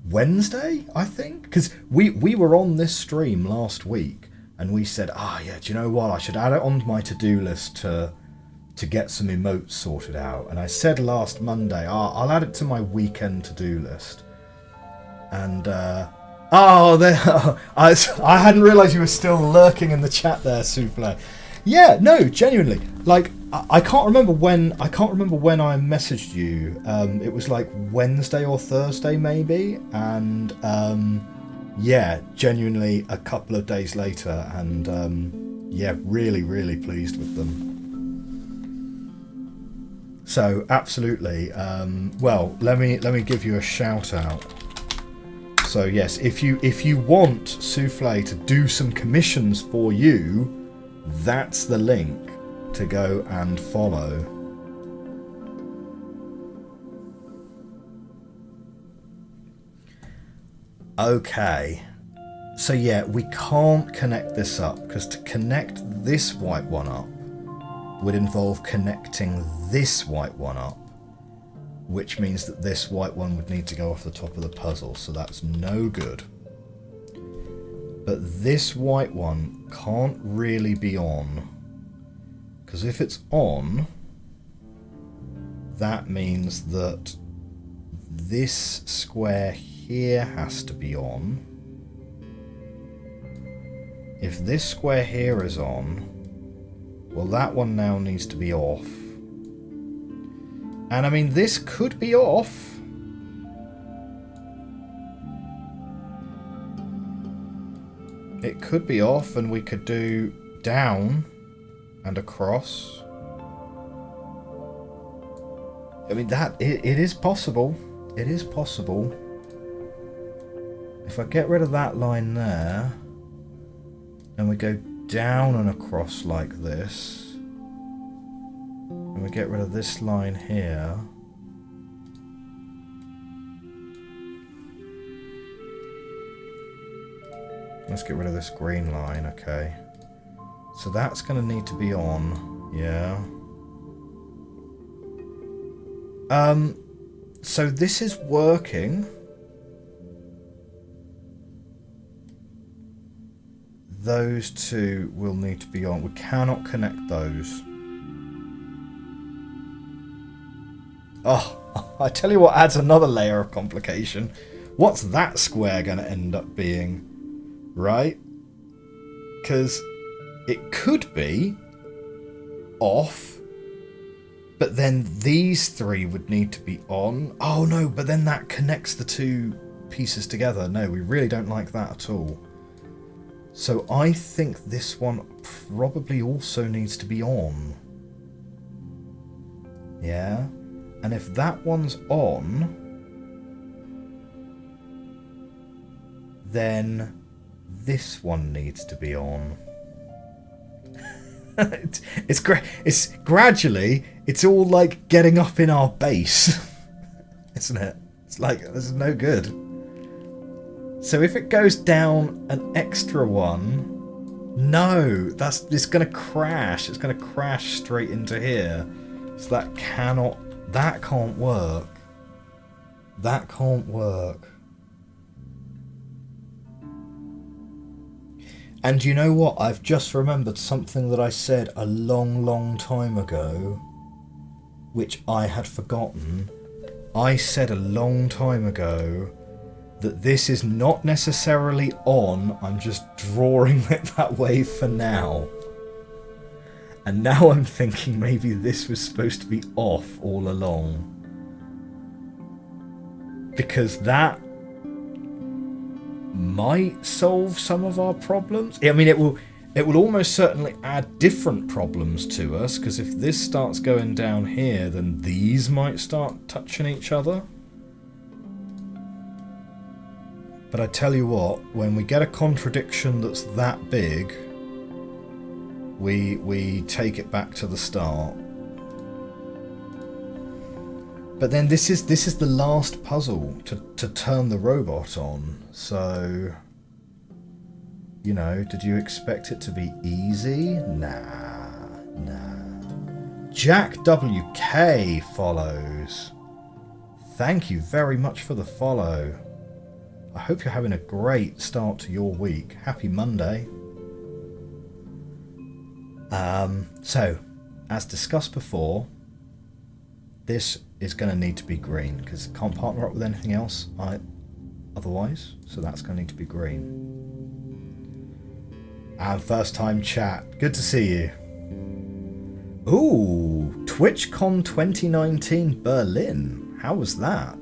Speaker 1: Wednesday, I think, because we were on this stream last week and we said, yeah, do you know what, I should add it on my to-do list to get some emotes sorted out. And I said last Monday, I'll add it to my weekend to-do list. And I hadn't realised you were still lurking in the chat there, Souffle. Yeah, no, genuinely, like I can't remember when I messaged you. It was like Wednesday or Thursday maybe, and yeah, genuinely a couple of days later, and yeah, really, really pleased with them. So absolutely. Well, let me give you a shout out. So yes, if you want Souffle to do some commissions for you, that's the link to go and follow. Okay. So yeah, we can't connect this up because to connect this white one up would involve connecting this white one up, which means that this white one would need to go off the top of the puzzle, so that's no good. But this white one can't really be on, because if it's on, that means that this square here has to be on. If this square here is on, well, that one now needs to be off. And I mean, this could be off. It could be off, and we could do down and across. I mean, it is possible. It is possible. If I get rid of that line there, and we go down and across like this, and we get rid of this line here, let's get rid of this green line, okay. So that's going to need to be on, yeah. So this is working. Those two will need to be on. We cannot connect those. Oh, I tell you what adds another layer of complication. What's that square going to end up being? Right? Because it could be off, but then these three would need to be on. Oh no, but then that connects the two pieces together. No, we really don't like that at all. So I think this one probably also needs to be on. Yeah? And if that one's on, then this one needs to be on. It's gradually, it's all like getting up in our base, isn't it? It's like, this is no good. So if it goes down an extra one, no, it's going to crash. It's going to crash straight into here. So that can't work. That can't work. And you know what? I've just remembered something that I said a long, long time ago, which I had forgotten. I said a long time ago that this is not necessarily on, I'm just drawing it that way for now. And now I'm thinking maybe this was supposed to be off all along. Because that might solve some of our problems. I mean, it will almost certainly add different problems to us, because if this starts going down here, then these might start touching each other. But I tell you what, when we get a contradiction that's that big, we take it back to the start. But then this is the last puzzle to turn the robot on. So, you know, did you expect it to be easy? Nah. Jack WK follows. Thank you very much for the follow. I hope you're having a great start to your week. Happy Monday. So, as discussed before, this is going to need to be green because it can't partner up with anything else otherwise. So that's going to need to be green. And first time chat. Good to see you. Ooh, TwitchCon 2019 Berlin. How was that?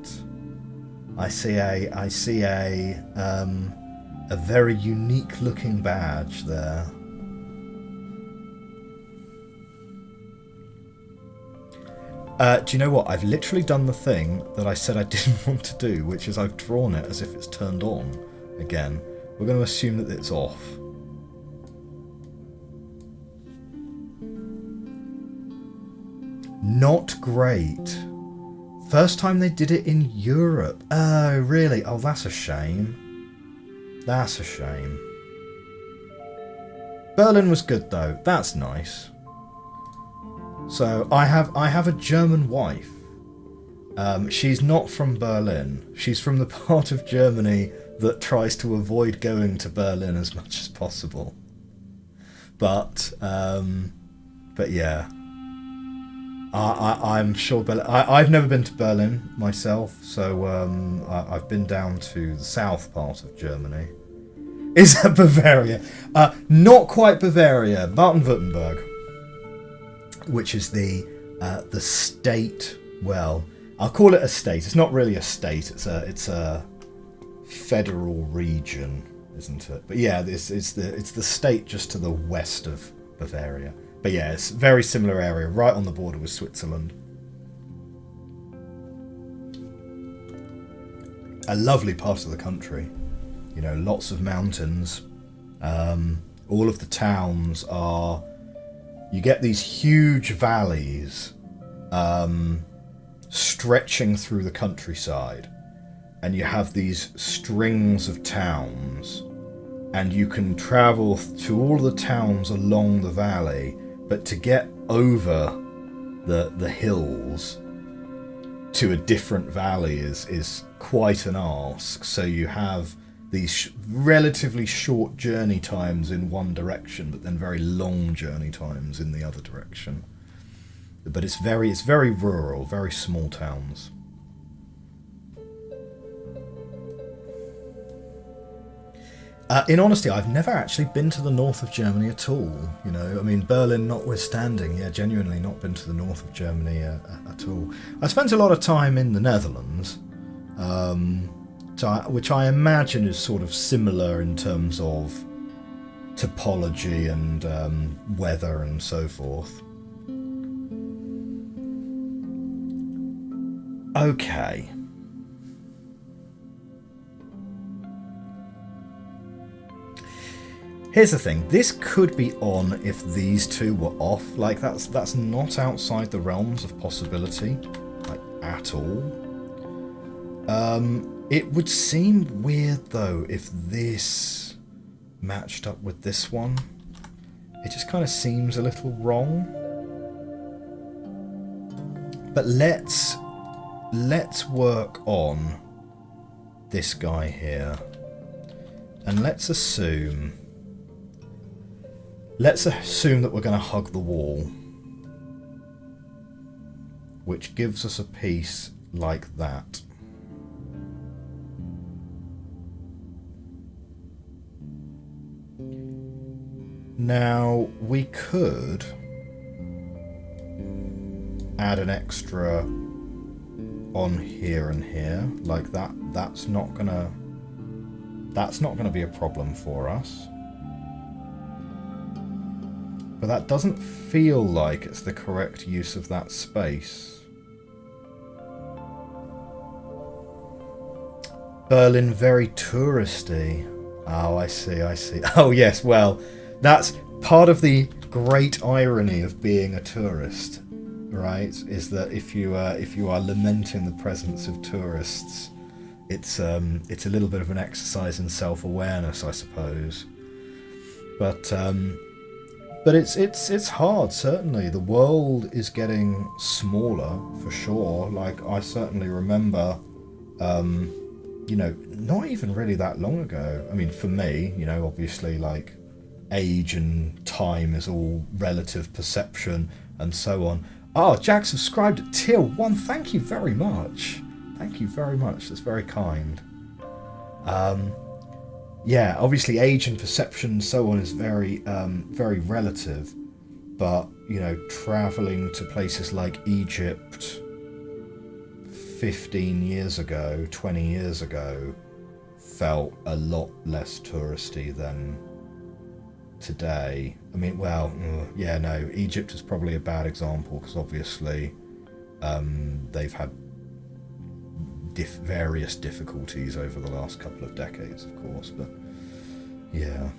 Speaker 1: I see a very unique looking badge there. Do you know what? I've literally done the thing that I said I didn't want to do, which is I've drawn it as if it's turned on again. We're going to assume that it's off. Not great. First time they did it in Europe. Oh, really? Oh, that's a shame. That's a shame. Berlin was good though. That's nice. So I have a German wife. She's not from Berlin. She's from the part of Germany that tries to avoid going to Berlin as much as possible. But yeah. I'm sure Berlin. I've never been to Berlin myself, so I've been down to the south part of Germany. Is that Bavaria? Not quite Bavaria, Baden-Württemberg, which is the state. Well, I'll call it a state. It's not really a state. It's a federal region, isn't it? But yeah, it's the state just to the west of Bavaria. But yeah, it's a very similar area, right on the border with Switzerland. A lovely part of the country. You know, lots of mountains. All of the towns are... You get these huge valleys stretching through the countryside. And you have these strings of towns. And you can travel to all the towns along the valley. But to get over the hills to a different valley is quite an ask. So you have these relatively short journey times in one direction, but then very long journey times in the other direction. But it's very rural, very small towns. In honesty, I've never actually been to the north of Germany at all. You know, I mean, Berlin notwithstanding, yeah, genuinely not been to the north of Germany at all. I spent a lot of time in the Netherlands, which I imagine is sort of similar in terms of topology and weather and so forth. Okay. Here's the thing, this could be on if these two were off. Like, that's not outside the realms of possibility, like, at all. It would seem weird, though, if this matched up with this one. It just kind of seems a little wrong. But let's work on this guy here. And let's assume that we're going to hug the wall, which gives us a piece like that. Now, we could add an extra on here and here, like that. That's not gonna be a problem for us. But that doesn't feel like it's the correct use of that space. Berlin, very touristy. Oh, I see. Oh, yes, well, that's part of the great irony of being a tourist, right, is that if you are lamenting the presence of tourists, it's a little bit of an exercise in self-awareness, I suppose. But it's hard. Certainly, the world is getting smaller for sure. Like, I certainly remember, not even really that long ago. I mean, for me, obviously, like, age and time is all relative perception and so on. Oh, Jack subscribed at tier 1. Thank you very much. Thank you very much. That's very kind. Yeah, obviously age and perception and so on is very, very relative. But, travelling to places like Egypt 15 years ago, 20 years ago, felt a lot less touristy than today. I mean, well, yeah, no, Egypt is probably a bad example because obviously they've had various difficulties over the last couple of decades, of course, but yeah.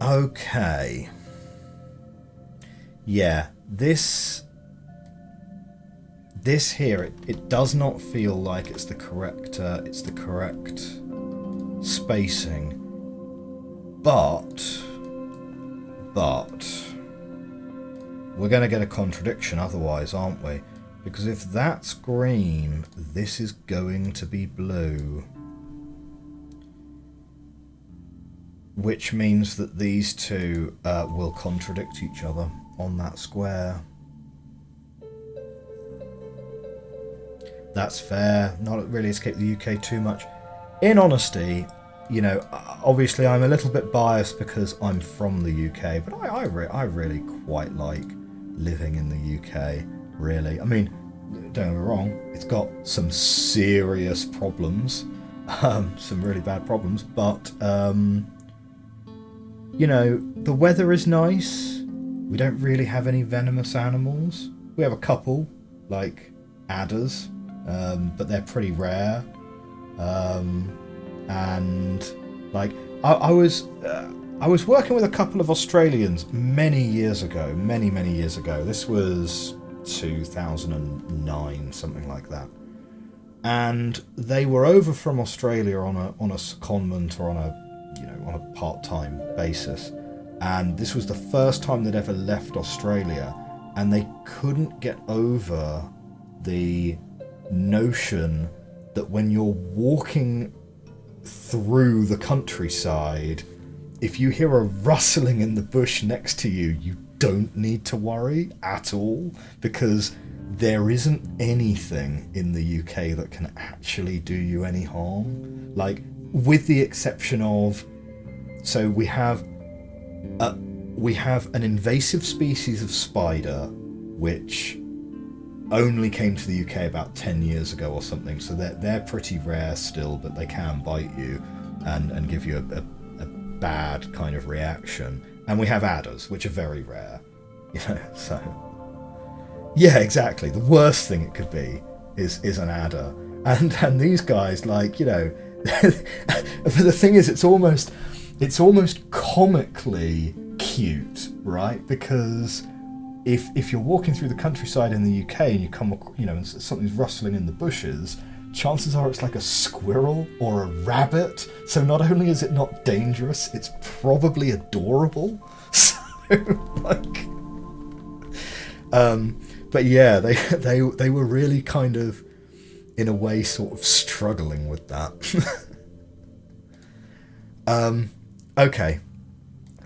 Speaker 1: Okay. Yeah, this here, it does not feel like it's the correct spacing, but we're going to get a contradiction otherwise, aren't we? Because if that's green, this is going to be blue, which means that these two will contradict each other on that square. That's fair. Not really escaped the UK too much. In honesty, obviously I'm a little bit biased because I'm from the UK, but I really quite like living in the UK, really. I mean, don't get me wrong, it's got some serious problems, some really bad problems, but, the weather is nice. We don't really have any venomous animals. We have a couple, like adders, but they're pretty rare. And like I was working with a couple of Australians many years ago. This was 2009, something like that. And they were over from Australia on a secondment or on a part-time basis. And this was the first time they'd ever left Australia, and they couldn't get over the notion that when you're walking through the countryside, if you hear a rustling in the bush next to you, you don't need to worry at all, because there isn't anything in the UK that can actually do you any harm. Like, with the exception of, so we have an invasive species of spider which only came to the UK about 10 years ago or something, so they're pretty rare still, but they can bite you and give you a bad kind of reaction. And we have adders, which are very rare, so yeah, exactly, the worst thing it could be is an adder. And these guys, like, but the thing is, it's almost comically cute, right? Because if you're walking through the countryside in the UK and you come, and something's rustling in the bushes, chances are it's like a squirrel or a rabbit. So not only is it not dangerous, it's probably adorable. So, like, but yeah, they were really kind of, in a way, sort of struggling with that. Okay.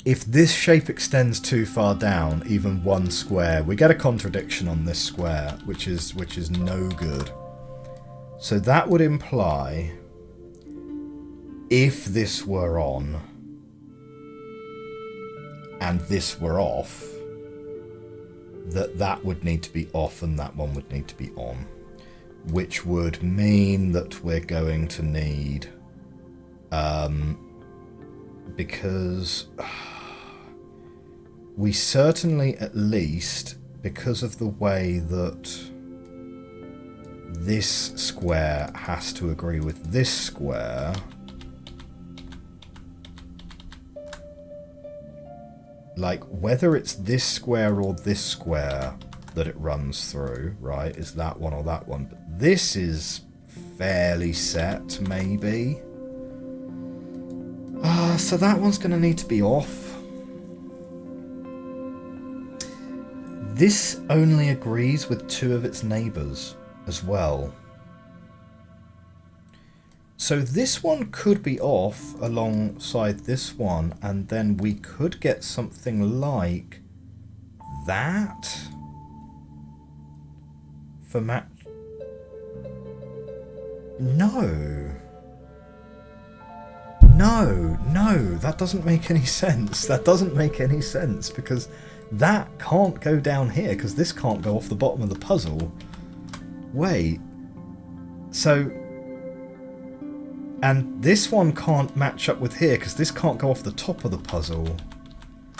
Speaker 1: If this shape extends too far down, even one square, we get a contradiction on this square, which is no good. So that would imply, if this were on and this were off, that would need to be off and that one would need to be on, which would mean that we're going to need, because we certainly, at least, because of the way that this square has to agree with this square, like, whether it's this square or this square that it runs through, right, is that one or that one. But this is fairly set, maybe. So that one's going to need to be off. This only agrees with 2 of its neighbours as well. So this one could be off alongside this one, and then we could get something like that for match. No, that doesn't make any sense. That doesn't make any sense, because that can't go down here, because this can't go off the bottom of the puzzle. Wait, so... And this one can't match up with here, because this can't go off the top of the puzzle.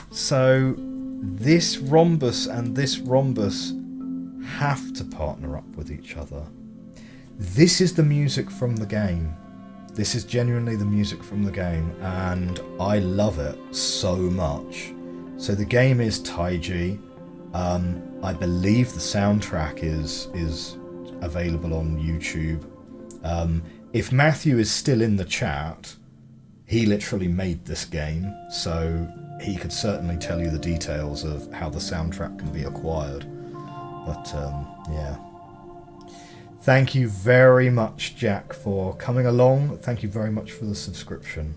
Speaker 1: So this rhombus and this rhombus have to partner up with each other. This is the music from the game. This is genuinely the music from the game, and I love it so much. So the game is Taiji. I believe the soundtrack is available on YouTube. If Matthew is still in the chat, he literally made this game, so he could certainly tell you the details of how the soundtrack can be acquired. But, yeah. Thank you very much, Jack, for coming along. Thank you very much for the subscription.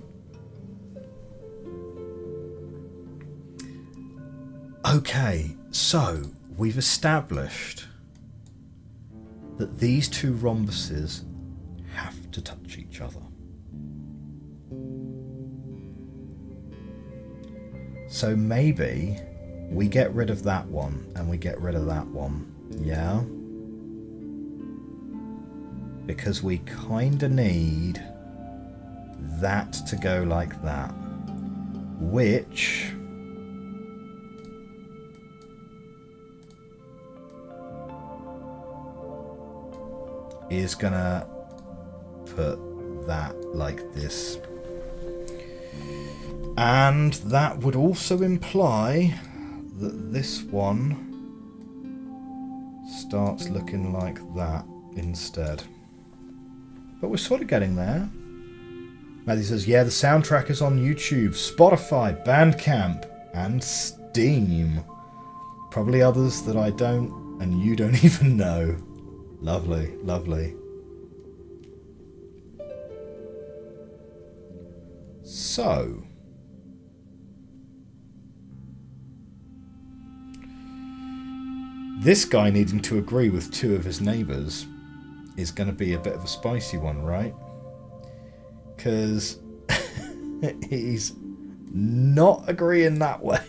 Speaker 1: Okay, so we've established that these 2 rhombuses have to touch each other. So maybe we get rid of that one and we get rid of that one, yeah? Because we kinda need that to go like that, which is gonna put that like this. And that would also imply that this one starts looking like that instead. But we're sort of getting there. Matthew says, yeah, the soundtrack is on YouTube, Spotify, Bandcamp, and Steam. Probably others that I don't and you don't even know. Lovely, lovely. So, this guy needing to agree with 2 of his neighbours is going to be a bit of a spicy one, right? Because he's not agreeing that way.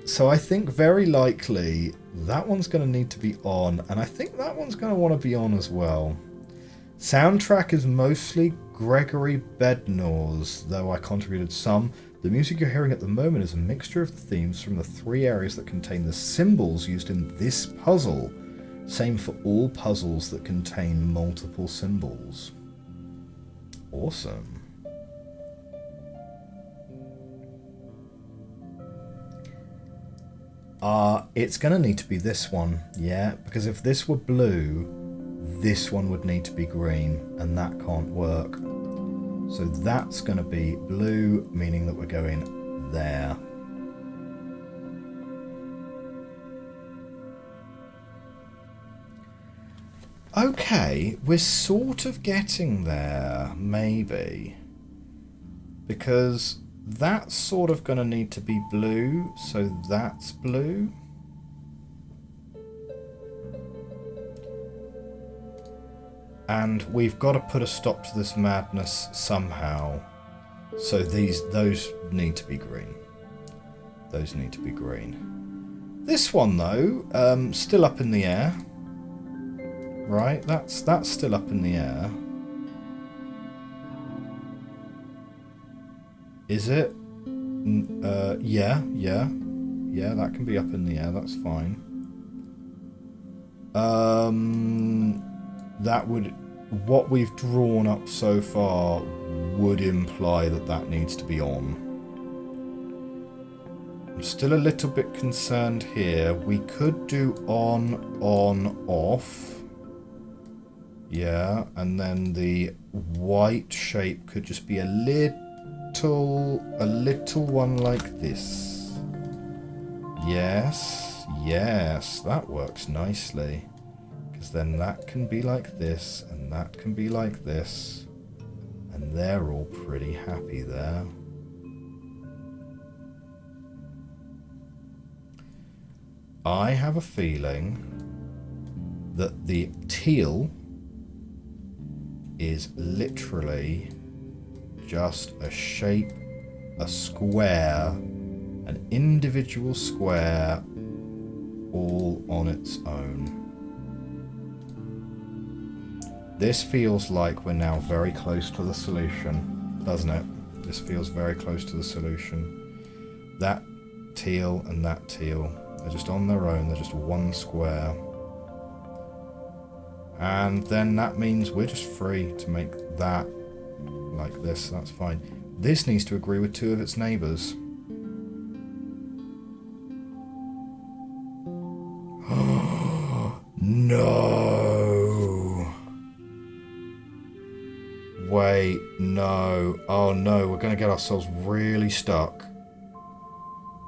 Speaker 1: So I think very likely that one's going to need to be on, and I think that one's going to want to be on as well. Soundtrack is mostly Gregory Bednor's, though I contributed some. The music you're hearing at the moment is a mixture of the themes from the 3 areas that contain the symbols used in this puzzle. Same for all puzzles that contain multiple symbols. Awesome. It's going to need to be this one, yeah, because if this were blue, this one would need to be green, and that can't work. So that's going to be blue, meaning that we're going there. Okay, we're sort of getting there, maybe. Because that's sort of going to need to be blue, so that's blue. And we've got to put a stop to this madness somehow. So those need to be green. Those need to be green. This one though, still up in the air. Right, that's still up in the air. Is it? Yeah, that can be up in the air, that's fine. That would... what we've drawn up so far would imply that that needs to be on. I'm still a little bit concerned here. We could do on, off. Yeah, and then the white shape could just be a little one like this. Yes, yes, that works nicely. Because then that can be like this, and that can be like this. And they're all pretty happy there. I have a feeling that the teal is literally just a shape, a square, an individual square, all on its own. This feels like we're now very close to the solution, doesn't it? This feels very close to the solution. That teal and that teal are just on their own, they're just one square. And then that means we're just free to make that like this, that's fine. This needs to agree with two of its neighbours. No! Wait, no. Oh no, we're going to get ourselves really stuck.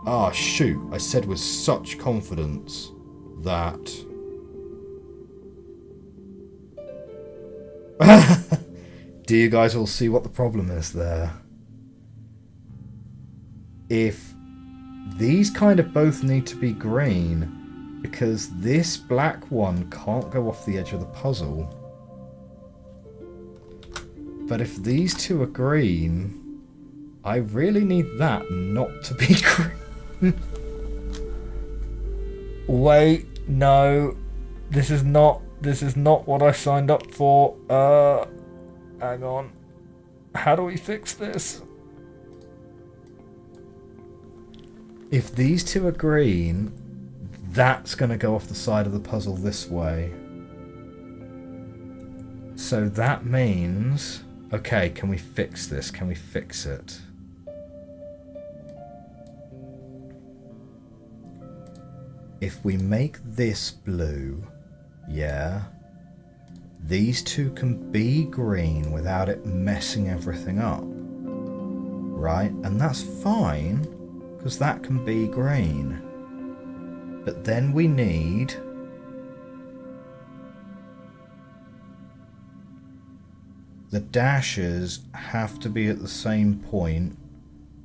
Speaker 1: Ah, shoot. I said with such confidence that... Do you guys all see what the problem is there? If these kind of both need to be green, because this black one can't go off the edge of the puzzle. But if these two are green, I really need that not to be green. Wait, no. This is not what I signed up for. Hang on. How do we fix this? If these two are green, that's going to go off the side of the puzzle this way. So that means... Okay, can we fix this? Can we fix it? If we make this blue, yeah, these two can be green without it messing everything up, right? And that's fine, because that can be green. But then we need... the dashes have to be at the same point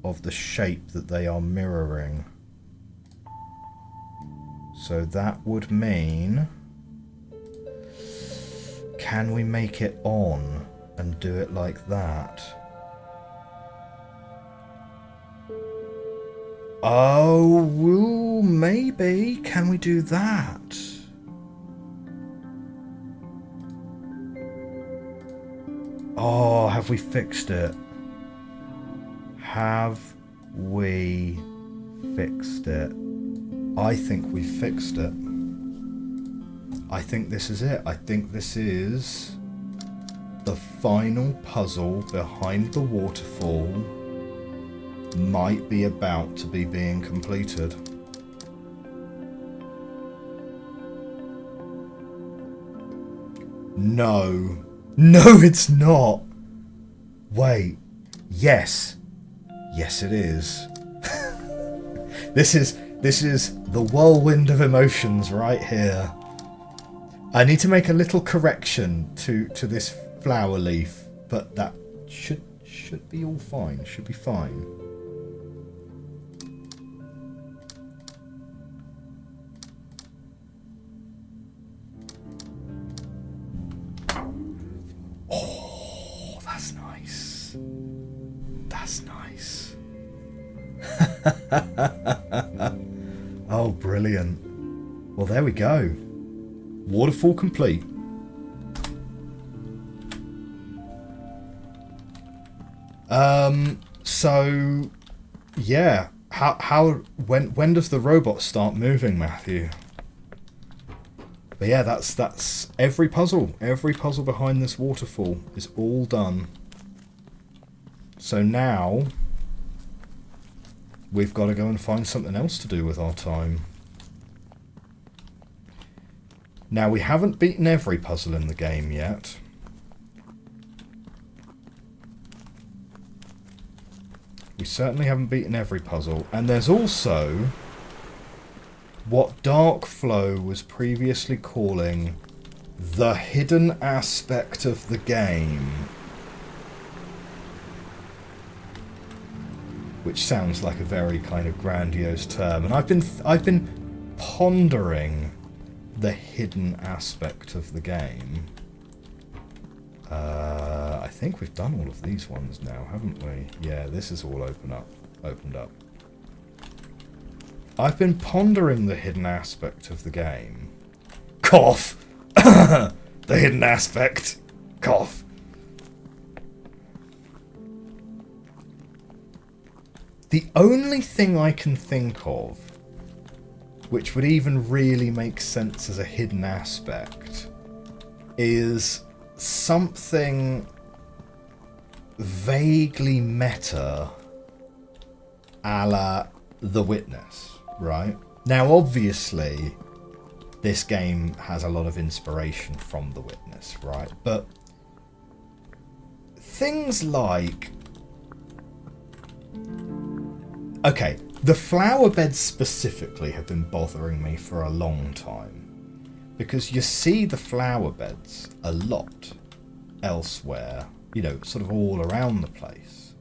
Speaker 1: of the shape that they are mirroring. So that would mean... Can we make it on and do it like that? Oh, well, maybe. Can we do that? Oh, have we fixed it? Have we fixed it? I think we fixed it. I think this is it. I think this is the final puzzle behind the waterfall. Might be about to be being completed. No. No, it's not. Wait. Yes. Yes, it is. This is the whirlwind of emotions right here. I need to make a little correction to this flower leaf, but that should be all fine. Should be fine. Oh, that's nice. That's nice. Oh, brilliant. Well, there we go. Waterfall complete. So yeah, when does the robot start moving, Matthew? But yeah, that's every puzzle. Every puzzle behind this waterfall is all done. So now we've got to go and find something else to do with our time. Now, we haven't beaten every puzzle in the game yet. We certainly haven't beaten every puzzle. And there's also what Darkflow was previously calling the hidden aspect of the game. Which sounds like a very kind of grandiose term. And I've been pondering the hidden aspect of the game. I think we've done all of these ones now, haven't we? Yeah, this is all opened up. I've been pondering the hidden aspect of the game. Cough! The hidden aspect. Cough. The only thing I can think of which would even really make sense as a hidden aspect is something vaguely meta a la The Witness, right? Now, obviously, this game has a lot of inspiration from The Witness, right? But things like... Okay, the flower beds specifically have been bothering me for a long time. Because you see the flower beds a lot elsewhere, you know, sort of all around the place.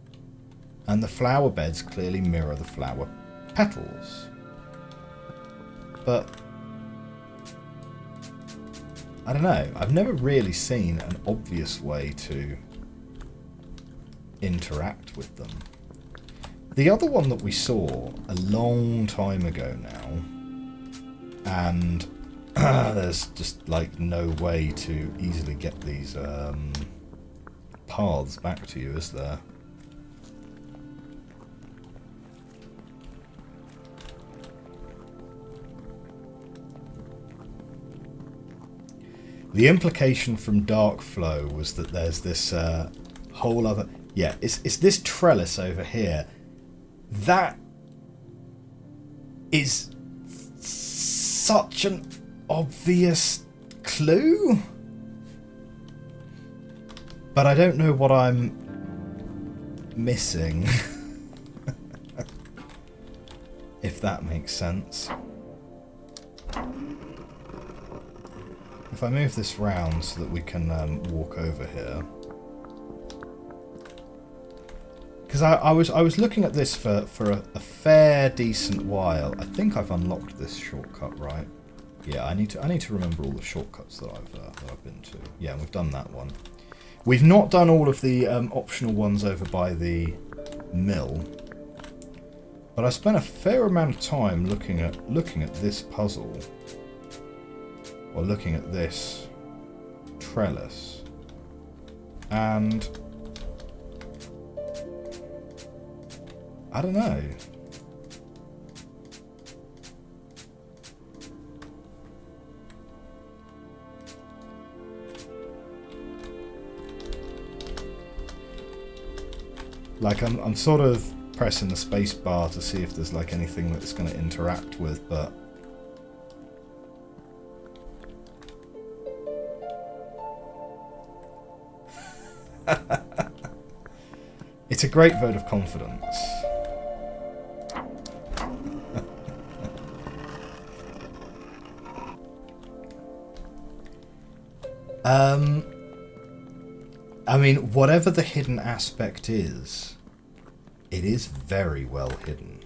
Speaker 1: And the flower beds clearly mirror the flower petals. But I don't know, I've never really seen an obvious way to interact with them. The other one that we saw a long time ago now, and there's just like no way to easily get these paths back to you, is there? The implication from Darkflow was that there's this whole other... Yeah, it's this trellis over here. That is such an obvious clue. But I don't know what I'm missing. If that makes sense. If I move this round so that we can walk over here. Because I was looking at this for a fair decent while. I think I've unlocked this shortcut, right? Yeah, I need to remember all the shortcuts that I've been to. Yeah, we've done that one. We've not done all of the optional ones over by the mill. But I spent a fair amount of time looking at this puzzle. Or looking at this trellis. And I don't know. Like I'm sort of pressing the space bar to see if there's like anything that's going to interact with, but it's a great vote of confidence. I mean, whatever the hidden aspect is, it is very well hidden.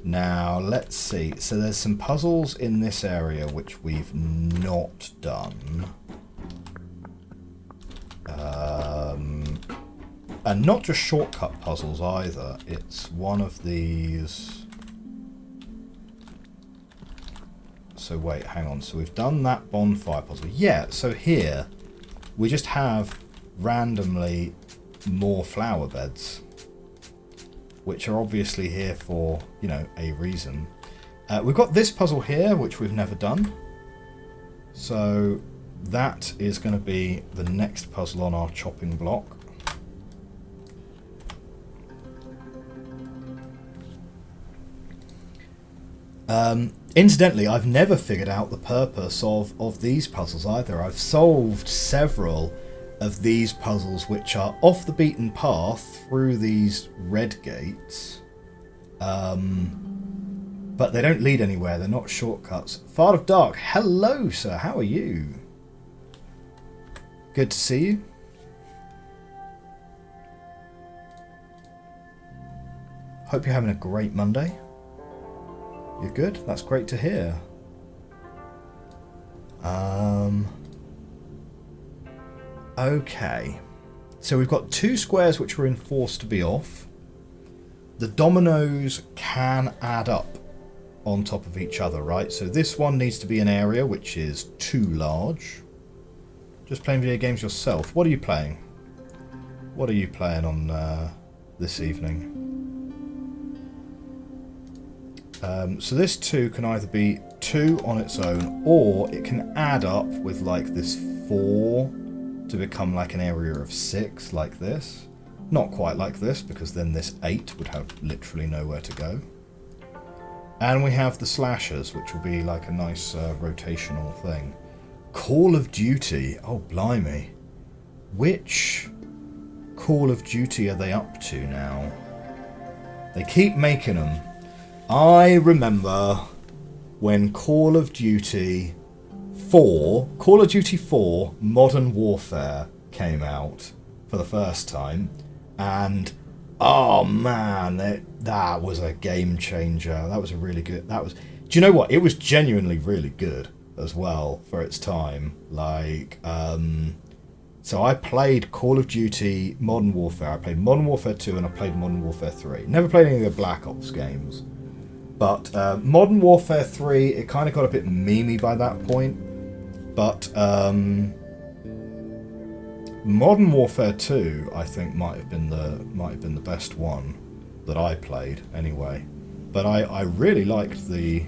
Speaker 1: Now, let's see. So there's some puzzles in this area which we've not done. And not just shortcut puzzles either. It's one of these... So wait, hang on. So we've done that bonfire puzzle. Yeah, so here we just have randomly more flower beds, which are obviously here for, you know, a reason. We've got this puzzle here, which we've never done. So that is going to be the next puzzle on our chopping block. Incidentally, I've never figured out the purpose of these puzzles either. I've solved several of these puzzles which are off the beaten path through these red gates. But they don't lead anywhere, they're not shortcuts. Fart of Dark, hello sir, how are you? Good to see you. Hope you're having a great Monday. You're good? That's great to hear. Okay. So we've got two squares which were enforced to be off. The dominoes can add up on top of each other, right? So this one needs to be an area which is too large. Just playing video games yourself. What are you playing? What are you playing on this evening? So this 2 can either be 2 on its own, or it can add up with like this 4 to become like an area of 6, like this. Not quite like this, because then this 8 would have literally nowhere to go. And we have the slashers, which will be like a nice rotational thing. Call of Duty. Oh, blimey. Which Call of Duty are they up to now? They keep making them. I remember when Call of Duty 4 Modern Warfare came out for the first time, and oh man, that was a game changer. That was a really good. Do you know what? It was genuinely really good as well for its time. Like, so I played Call of Duty Modern Warfare. I played Modern Warfare 2 and I played Modern Warfare 3. Never played any of the Black Ops games. But Modern Warfare 3, it kind of got a bit memey by that point. But Modern Warfare 2, I think, might have been the best one that I played anyway. But I really liked the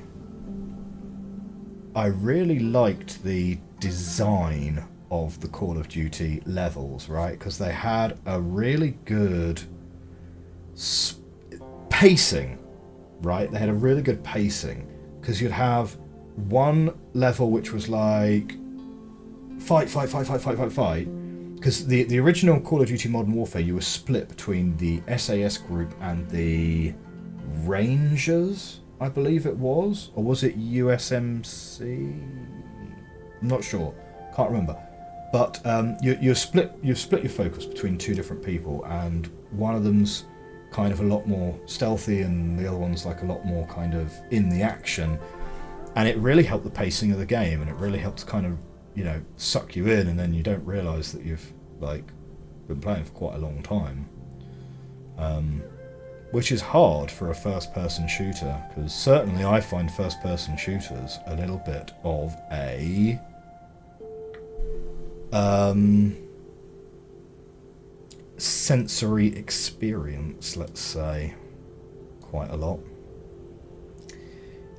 Speaker 1: design of the Call of Duty levels, right? Because they had a really good pacing. Right, they had a really good pacing, because you'd have one level which was like fight, because the original Call of Duty Modern Warfare, you were split between the SAS group and the Rangers, I believe it was, or was it USMC? I'm not sure, can't remember. But you split your focus between two different people, and one of them's kind of a lot more stealthy and the other one's like a lot more kind of in the action, and it really helped the pacing of the game, and it really helps kind of, you know, suck you in, and then you don't realise that you've like been playing for quite a long time, which is hard for a first-person shooter, because certainly I find first-person shooters a little bit of a sensory experience, let's say, quite a lot.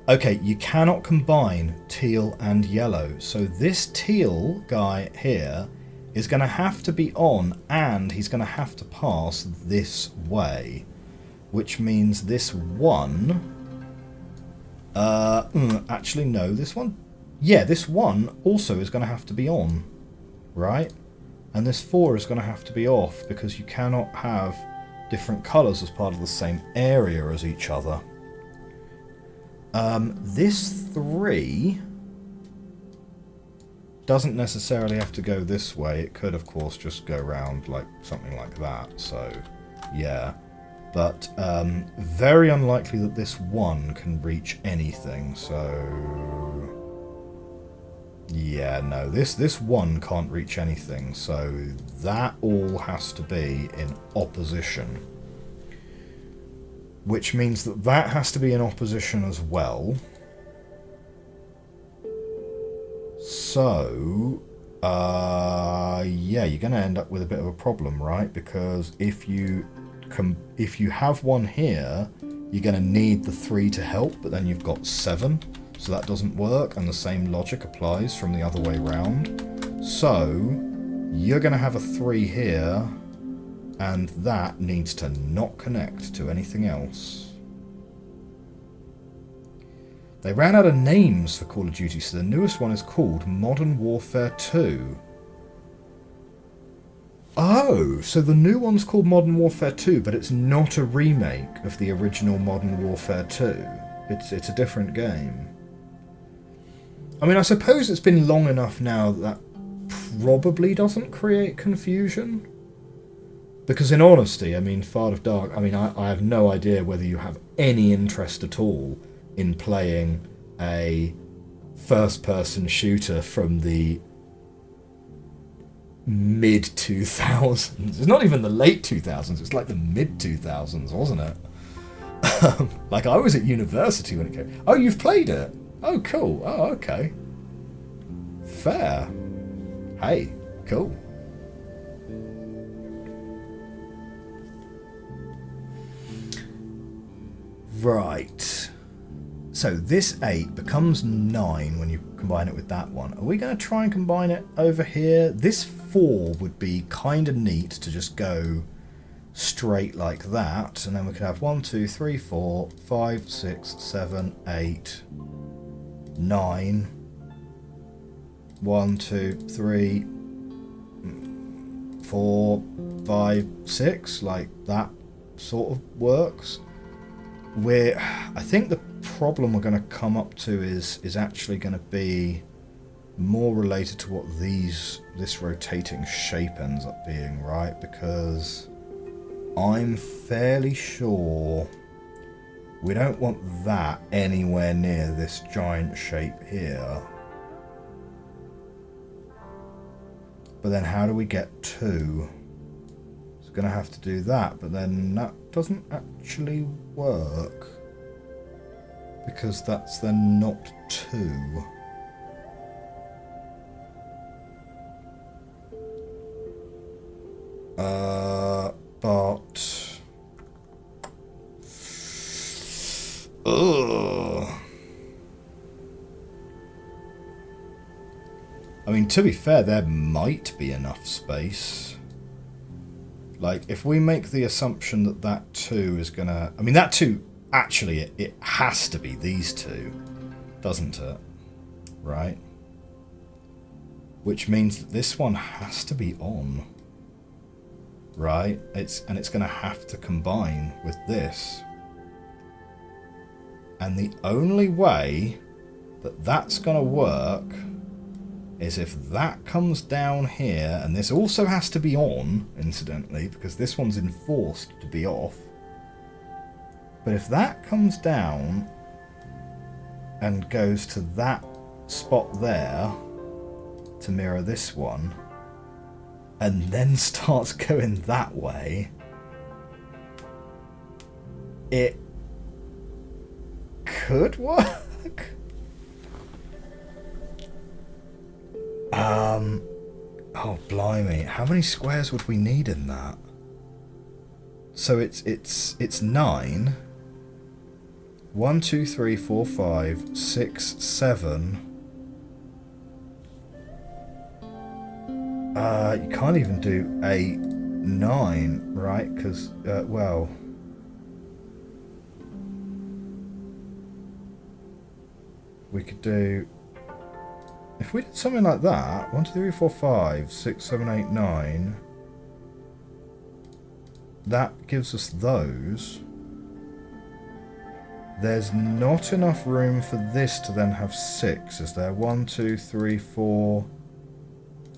Speaker 1: Okay, you cannot combine teal and yellow, so this teal guy here is going to have to be on, and he's going to have to pass this way, which means this one actually no, this one, yeah, this one also is going to have to be on, right? And this 4 is going to have to be off, because you cannot have different colours as part of the same area as each other. This 3 doesn't necessarily have to go this way. It could, of course, just go around like something like that. So, yeah. But very unlikely that this 1 can reach anything. So... yeah, no, this 1 can't reach anything, so that all has to be in opposition. Which means that has to be in opposition as well. So, yeah, you're going to end up with a bit of a problem, right? Because if you have one here, you're going to need the 3 to help, but then you've got 7. so that doesn't work, and the same logic applies from the other way round. So you're going to have a 3 here, and that needs to not connect to anything else. They ran out of names for Call of Duty, so the newest one is called Modern Warfare 2. Oh, so the new one's called Modern Warfare 2, but it's not a remake of the original Modern Warfare 2. It's a different game. I mean, I suppose it's been long enough now that probably doesn't create confusion. Because in honesty, I mean, Fart of Dark, I mean, I have no idea whether you have any interest at all in playing a first-person shooter from the mid-2000s. It's not even the late 2000s, it's like the mid-2000s, wasn't it? Like, I was at university when it came. Oh, you've played it? Oh, cool. Oh, okay. Fair. Hey, cool. Right. So this 8 becomes 9 when you combine it with that one. Are we going to try and combine it over here? This 4 would be kind of neat to just go straight like that. And then we could have 1, 2, 3, 4, 5, 6, 7, 8, 9. 1, 2, 3, 4, 5, 6. Like that sort of works. I think the problem we're going to come up to is actually going to be more related to what this rotating shape ends up being, right? Because I'm fairly sure we don't want that anywhere near this giant shape here. But then how do we get 2? It's going to have to do that, but then that doesn't actually work. Because that's then not 2. But... Ugh. I mean, to be fair, there might be enough space. Like, if we make the assumption that that 2 is gonna... I mean, that 2, actually, it has to be these 2, doesn't it? Right? Which means that this one has to be on. Right? And it's gonna have to combine with this. And the only way that that's gonna work is if that comes down here, and this also has to be on, incidentally, because this one's enforced to be off. But if that comes down and goes to that spot there to mirror this one, and then starts going that way, it could work. Oh blimey, how many squares would we need in that? So it's 9. 1, 2, 3, 4, 5, 6, 7. You can't even do 8, 9, right? Because, well... We could do... If we did something like that, 1, 2, 3, 4, 5, 6, 7, 8, 9, that gives us those. There's not enough room for this to then have 6, is there? 1, 2, 3, 4,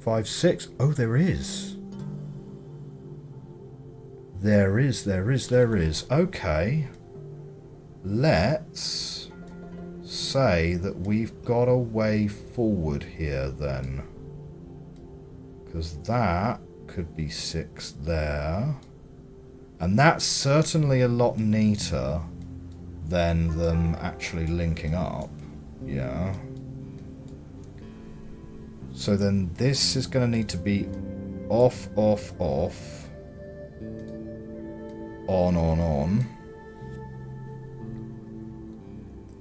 Speaker 1: 5, 6. Oh, there is. There is. Okay. Let's say that we've got a way forward here then, because that could be 6 there, and that's certainly a lot neater than them actually linking up. Yeah, so then this is going to need to be off, off, off, on,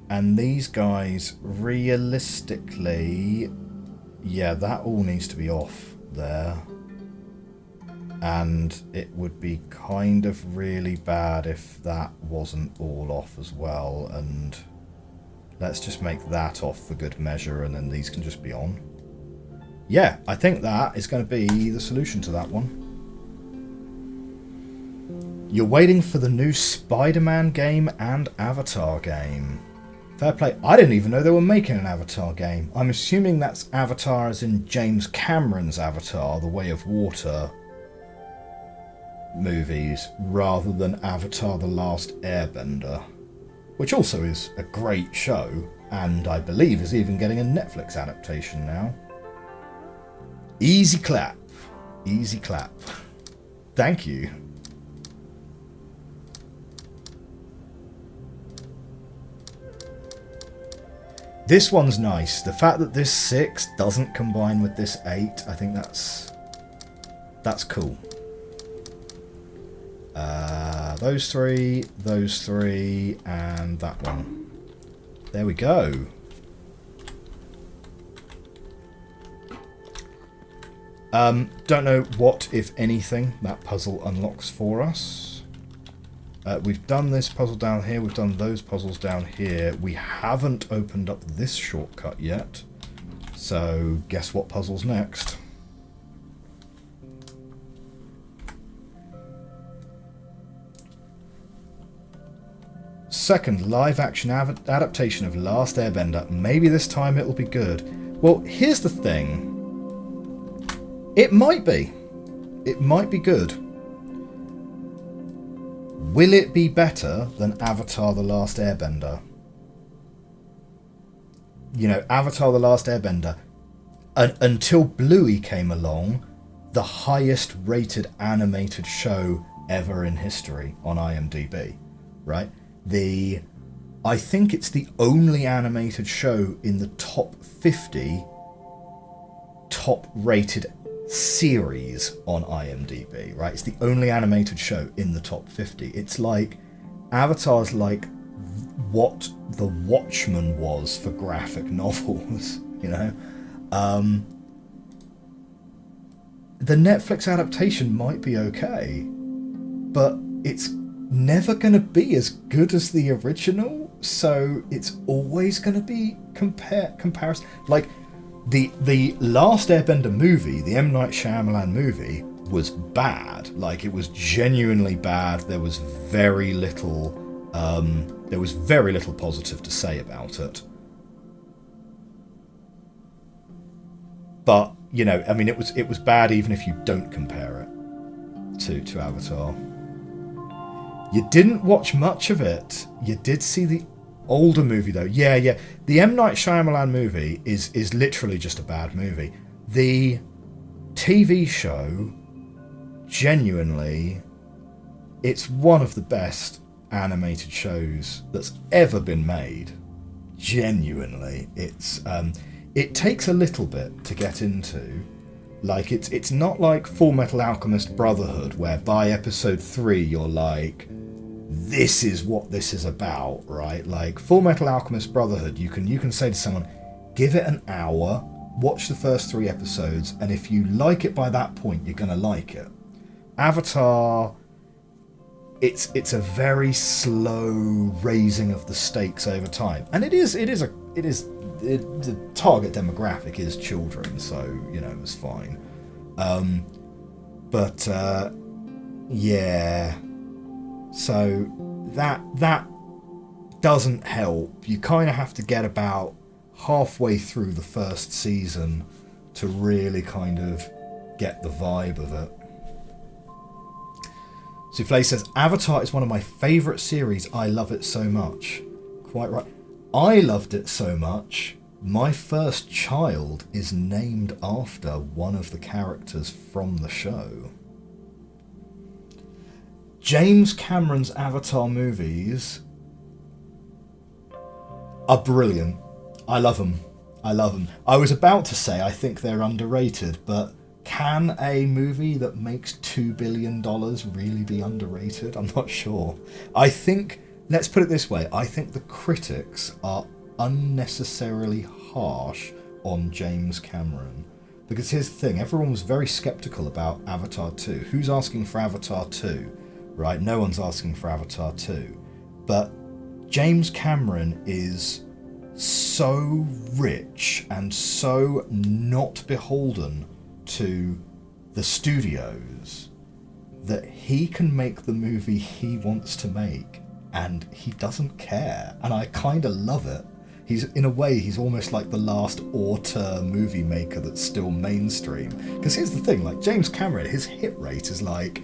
Speaker 1: And these guys, realistically, yeah, that all needs to be off there. And it would be kind of really bad if that wasn't all off as well. And let's just make that off for good measure, and then these can just be on. Yeah, I think that is going to be the solution to that one. You're waiting for the new Spider-Man game and Avatar game. Fair play. I didn't even know they were making an Avatar game. I'm assuming that's Avatar as in James Cameron's Avatar, The Way of Water movies, rather than Avatar The Last Airbender, which also is a great show, and I believe is even getting a Netflix adaptation now. Easy clap. Easy clap. Thank you. This one's nice. The fact that this 6 doesn't combine with this 8, I think that's cool. Those three, and that one. There we go. Don't know what, if anything, that puzzle unlocks for us. We've done this puzzle down here, we've done those puzzles down here. We haven't opened up this shortcut yet. So, guess what puzzle's next? Second live-action adaptation of Last Airbender. Maybe this time it'll be good. Well, here's the thing. It might be. It might be good. Will it be better than Avatar The Last Airbender? You know, Avatar The Last Airbender, until Bluey came along, the highest rated animated show ever in history on IMDb, right? I think it's the only animated show in the top 50 top rated series on IMDb, right? It's the only animated show in the top 50. It's like, Avatar's like what The Watchmen was for graphic novels, you know? The Netflix adaptation might be okay, but it's never going to be as good as the original, so it's always going to be comparison. Like, the Last Airbender movie, the M. Night Shyamalan movie, was bad. Like, it was genuinely bad. There was very little positive to say about it. But, you know, I mean, it was bad even if you don't compare it to Avatar. You didn't watch much of it. You did see the older movie, though. Yeah. The M. Night Shyamalan movie is literally just a bad movie. The TV show, genuinely, it's one of the best animated shows that's ever been made. Genuinely. It takes a little bit to get into. Like, it's not like Full Metal Alchemist Brotherhood, where by episode 3 you're like, this is what this is about, right? Like, Full Metal Alchemist Brotherhood, you can say to someone, give it an hour, watch the first 3 episodes, and if you like it by that point, you're gonna like it. Avatar, it's a very slow raising of the stakes over time, and the target demographic is children, so, you know, it's fine. Yeah. So that doesn't help. You kind of have to get about halfway through the first season to really kind of get the vibe of it. Souffle says, Avatar is one of my favourite series. I love it so much. Quite right. I loved it so much. My first child is named after one of the characters from the show. James Cameron's Avatar movies are brilliant. I love them. I was about to say I think they're underrated, but can a movie that makes $2 billion really be underrated? I'm not sure. I think let's put it this way. I think the critics are unnecessarily harsh on James Cameron. Because here's the thing, everyone was very sceptical about Avatar 2. Who's asking for Avatar 2? Right? No one's asking for Avatar 2. But James Cameron is so rich and so not beholden to the studios that he can make the movie he wants to make and he doesn't care. And I kind of love it. In a way, he's almost like the last auteur movie maker that's still mainstream. Because here's the thing, like James Cameron, his hit rate is like,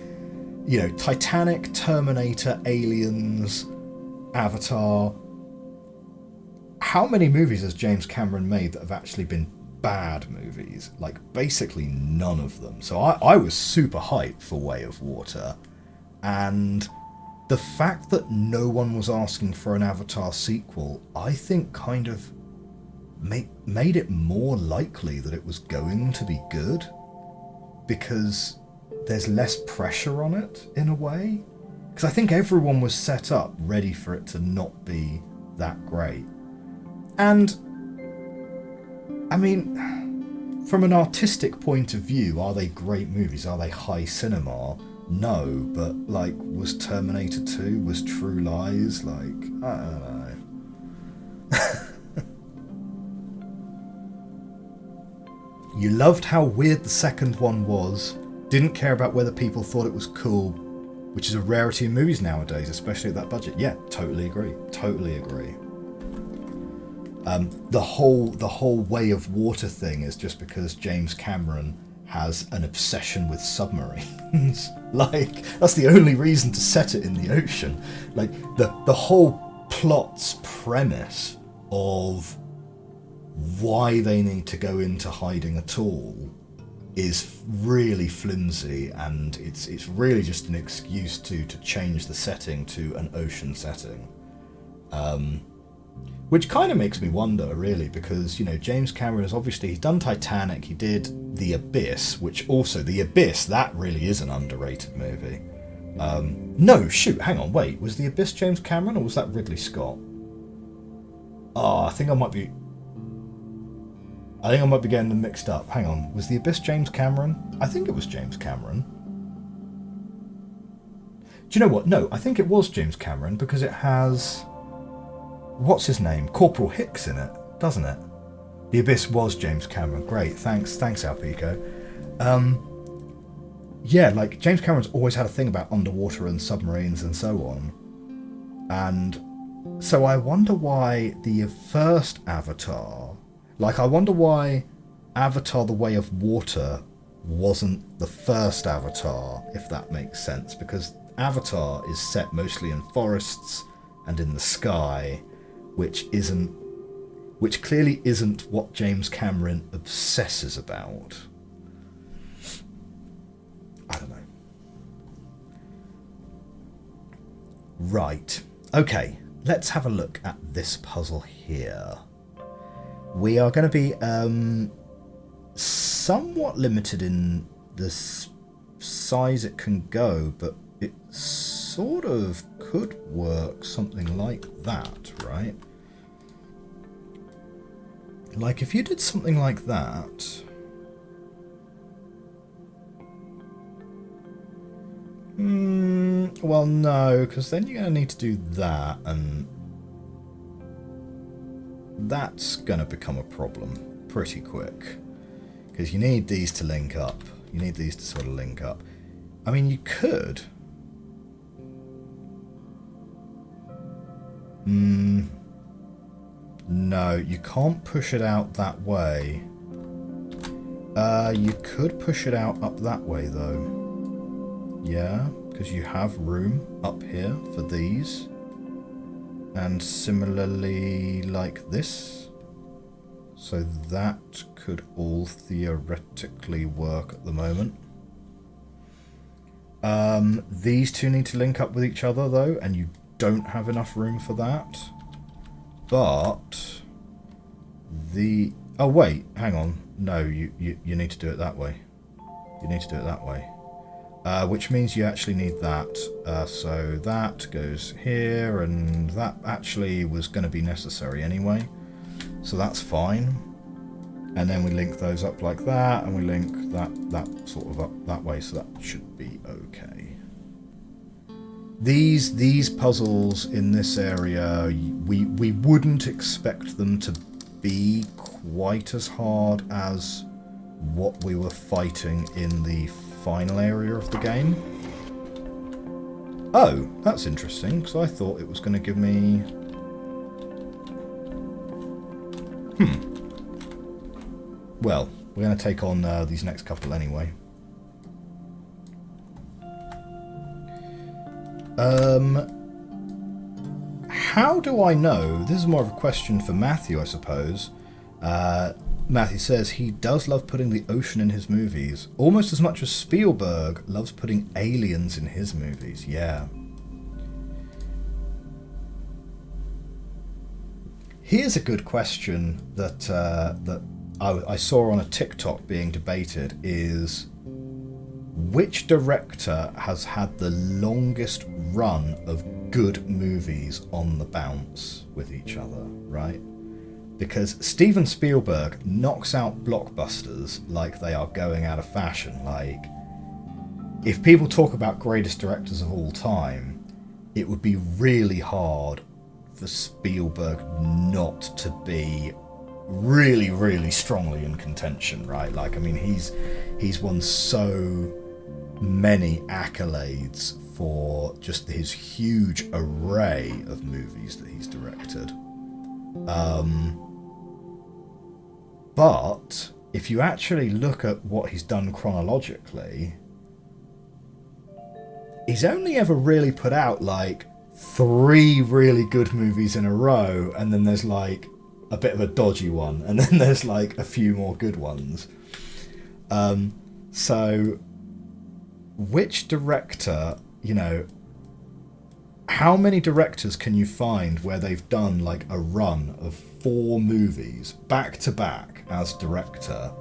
Speaker 1: you know, Titanic, Terminator, Aliens, Avatar. How many movies has James Cameron made that have actually been bad movies? Like, basically none of them. So I was super hyped for Way of Water. And the fact that no one was asking for an Avatar sequel, I think kind of made it more likely that it was going to be good. Because there's less pressure on it, in a way. Because I think everyone was set up ready for it to not be that great. And, I mean, from an artistic point of view, are they great movies? Are they high cinema? No, but, like, was Terminator 2? Was True Lies? Like, I don't know. You loved how weird the second one was. Didn't care about whether people thought it was cool, which is a rarity in movies nowadays, especially at that budget. Yeah, totally agree. Totally agree. The whole Way of Water thing is just because James Cameron has an obsession with submarines. Like, that's the only reason to set it in the ocean. Like, the whole plot's premise of why they need to go into hiding at all is really flimsy, and it's really just an excuse to change the setting to an ocean setting. Which kind of makes me wonder, really, because, you know, James Cameron has obviously, he's done Titanic, he did The Abyss, which also, The Abyss, that really is an underrated movie. No, shoot, hang on, wait, was The Abyss James Cameron, or was that Ridley Scott? Oh, I think I might be getting them mixed up. Hang on, was The Abyss James Cameron? I think it was James Cameron. Do you know what? No, I think it was James Cameron, because it has... what's his name? Corporal Hicks in it, doesn't it? The Abyss was James Cameron. Great, thanks Alpico. Yeah, like, James Cameron's always had a thing about underwater and submarines and so on. And so I wonder why the first Avatar... like, I wonder why Avatar The Way of Water wasn't the first Avatar, if that makes sense. Because Avatar is set mostly in forests and in the sky, which clearly isn't what James Cameron obsesses about. I don't know. Right. Okay, let's have a look at this puzzle here. We are going to be somewhat limited in the size it can go, but it sort of could work something like that, right? Like, if you did something like that... well, no, because then you're going to need to do that, and that's going to become a problem pretty quick. Because you need these to link up. You need these to sort of link up. I mean, you could... no, you can't push it out that way. You could push it out up that way, though. Yeah, because you have room up here for these. And similarly like this. So that could all theoretically work at the moment. These two need to link up with each other, though, and you don't have enough room for that. But the... oh, wait, hang on. No, you need to do it that way. You need to do it that way. which means you actually need that. So that goes here, and that actually was going to be necessary anyway. So that's fine. And then we link those up like that, and we link that sort of up that way, so that should be okay. These puzzles in this area, we wouldn't expect them to be quite as hard as what we were fighting in the final area of the game. Oh, that's interesting, because I thought it was going to give me... Well, we're going to take on these next couple anyway. How do I know? This is more of a question for Matthew, I suppose. Matthew says he does love putting the ocean in his movies, almost as much as Spielberg loves putting aliens in his movies. Yeah. Here's a good question that I saw on a TikTok being debated is, which director has had the longest run of good movies on the bounce with each other, right? Because Steven Spielberg knocks out blockbusters like they are going out of fashion. Like, if people talk about greatest directors of all time, it would be really hard for Spielberg not to be really, really strongly in contention, right? Like, I mean, he's won so many accolades for just his huge array of movies that he's directed. But if you actually look at what he's done chronologically, he's only ever really put out like 3 really good movies in a row, and then there's like a bit of a dodgy one, and then there's like a few more good ones. So which director, how many directors can you find where they've done like a run of 4 movies back to back as director,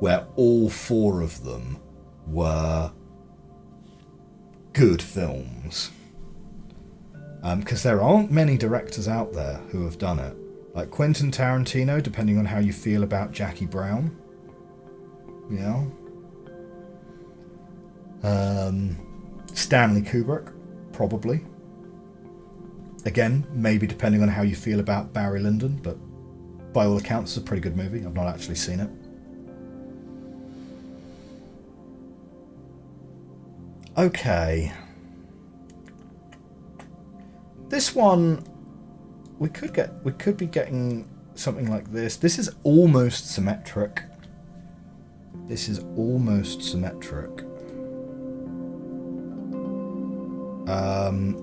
Speaker 1: where all 4 of them were good films? Because there aren't many directors out there who have done it. Like Quentin Tarantino, depending on how you feel about Jackie Brown. Yeah. Stanley Kubrick, probably. Again, maybe depending on how you feel about Barry Lyndon, but by all accounts, it's a pretty good movie. I've not actually seen it. Okay. This one, we could be getting something like this. This is almost symmetric.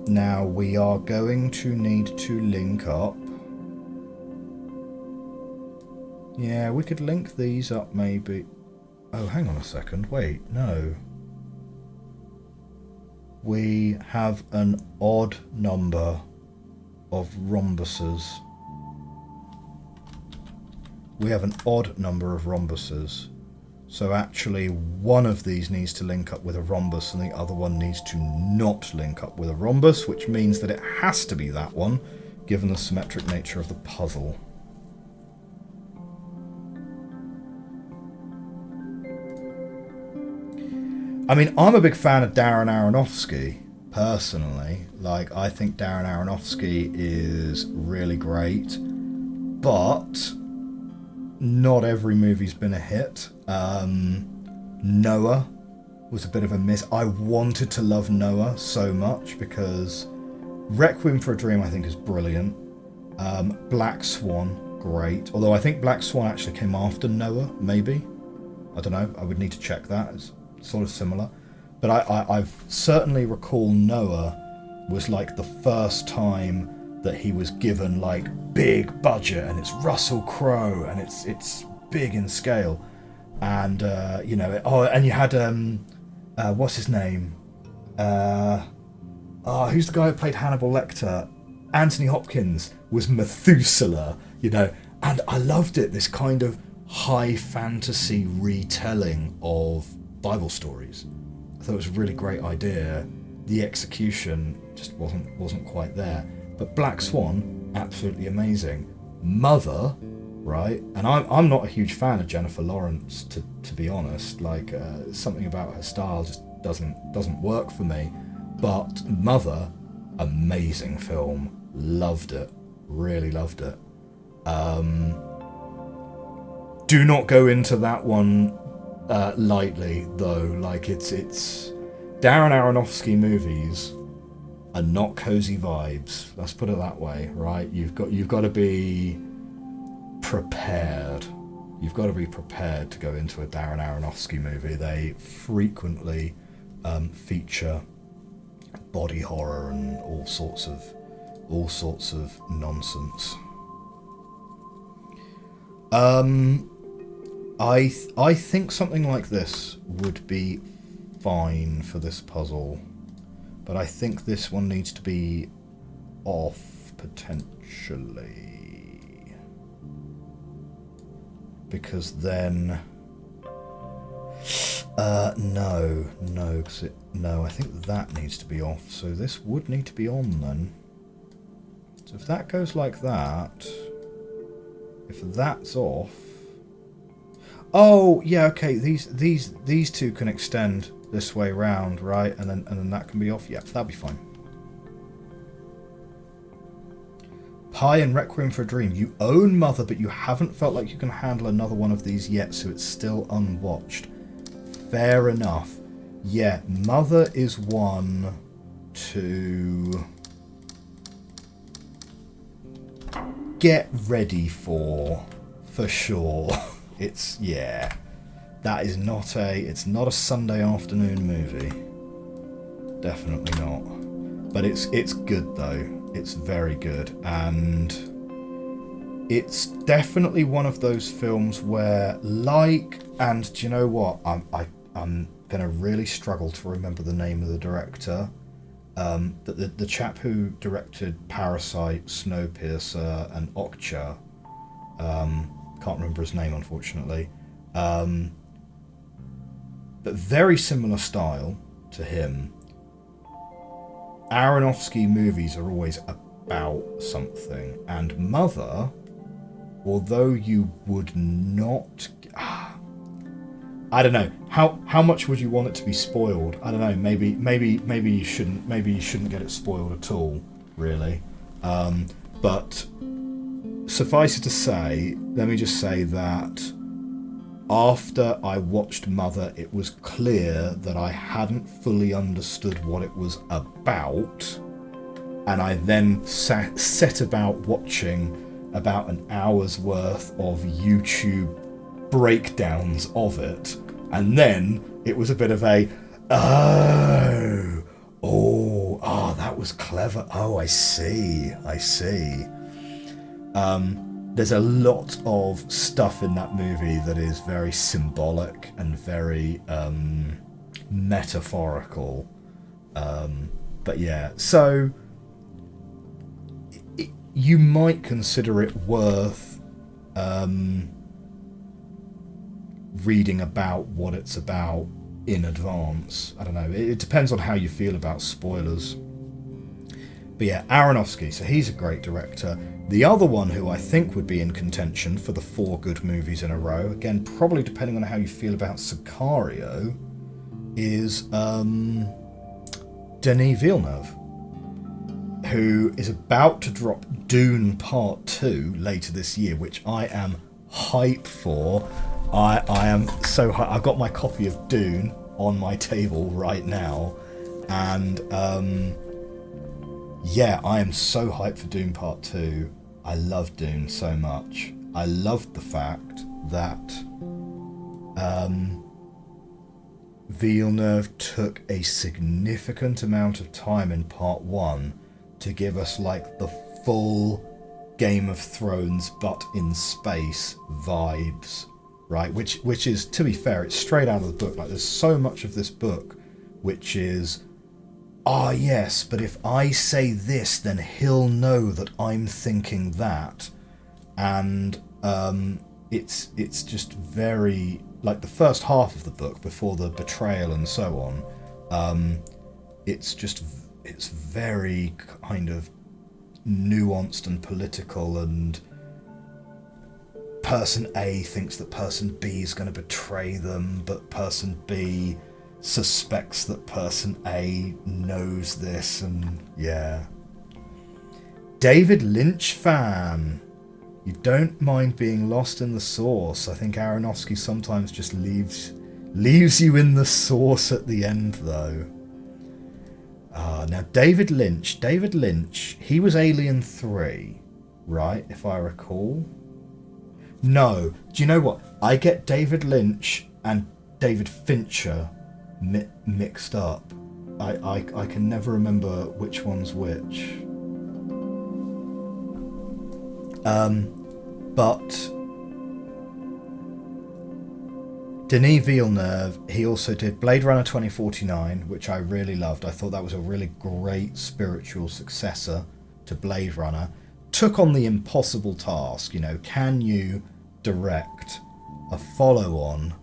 Speaker 1: Now we are going to need to link up. Yeah, we could link these up maybe. Oh, hang on a second. Wait, no. We have an odd number of rhombuses. So actually one of these needs to link up with a rhombus and the other one needs to not link up with a rhombus, which means that it has to be that one, given the symmetric nature of the puzzle. I mean, I'm a big fan of Darren Aronofsky, personally. Like, I think Darren Aronofsky is really great, but not every movie's been a hit. Noah was a bit of a miss. I wanted to love Noah so much because Requiem for a Dream I think is brilliant. Black Swan, great. Although I think Black Swan actually came after Noah, maybe. I don't know. I would need to check that. It's sort of similar. But I've certainly recall Noah was like the first time that he was given like big budget, and it's Russell Crowe, and it's big in scale. And and you had what's his name? Who's the guy who played Hannibal Lecter? Anthony Hopkins was Methuselah, and I loved it. This kind of high fantasy retelling of Bible stories. I thought it was a really great idea. The execution just wasn't quite there. But Black Swan, absolutely amazing. Mother, right? And I'm not a huge fan of Jennifer Lawrence, to be honest. Like something about her style just doesn't work for me. But Mother, amazing film. Loved it. Really loved it. Do not go into that one lightly, though. Like it's Darren Aronofsky movies are not cozy vibes. Let's put it that way, right? You've got to be prepared. You've got to be prepared to go into a Darren Aronofsky movie. They frequently feature body horror and all sorts of nonsense. I think something like this would be fine for this puzzle, but I think this one needs to be off potentially, because then no, I think that needs to be off, so this would need to be on then. So if that goes like that, if that's off, oh yeah, okay, these two can extend this way round, right, and then that can be off. Yeah, that'll be fine. Pie and Requiem for a Dream. You own Mother, but you haven't felt like you can handle another one of these yet, so it's still unwatched. Fair enough. Yeah, Mother is one to get ready for sure. It's, yeah, that is not a Sunday afternoon movie. Definitely not. But it's good though. It's very good, and it's definitely one of those films where, and do you know what? I'm gonna really struggle to remember the name of the director. But the chap who directed Parasite, Snowpiercer, and Okja. Can't remember his name, unfortunately. But very similar style to him. Aronofsky movies are always about something, and Mother, although you would not, I don't know, how much would you want it to be spoiled? I don't know. Maybe you shouldn't. Maybe you shouldn't get it spoiled at all, really. But suffice it to say, let me just say that after I watched Mother, it was clear that I hadn't fully understood what it was about, and I then set about watching about an hour's worth of YouTube breakdowns of it, and then it was a bit of a that was clever. Oh, I see. There's a lot of stuff in that movie that is very symbolic and very metaphorical. But yeah, so you might consider it worth reading about what it's about in advance. I don't know. It depends on how you feel about spoilers. But yeah, Aronofsky, so he's a great director. The other one who I think would be in contention for the 4 good movies in a row, again, probably depending on how you feel about Sicario, is Denis Villeneuve, who is about to drop Dune Part 2 later this year, which I am hyped for. I am so hyped. I've got my copy of Dune on my table right now, and yeah, I am so hyped for Dune Part 2. I love Dune so much. I loved the fact that Villeneuve took a significant amount of time in Part 1 to give us like the full Game of Thrones but in space vibes, right? Which is, to be fair, it's straight out of the book. Like, there's so much of this book which is, yes, but if I say this, then he'll know that I'm thinking that. And it's just very, like, the first half of the book, before the betrayal and so on, It's very kind of nuanced and political, and person A thinks that person B is going to betray them, but person B suspects that person A knows this, and yeah. David Lynch fan. You don't mind being lost in the sauce. I think Aronofsky sometimes just leaves you in the sauce at the end, though. Now David Lynch, he was Alien 3, right, if I recall? No, do you know what? I get David Lynch and David Fincher mixed up. I can never remember which one's which. But Denis Villeneuve, he also did Blade Runner 2049, which I really loved. I thought that was a really great spiritual successor to Blade Runner. Took on the impossible task, can you direct a follow-on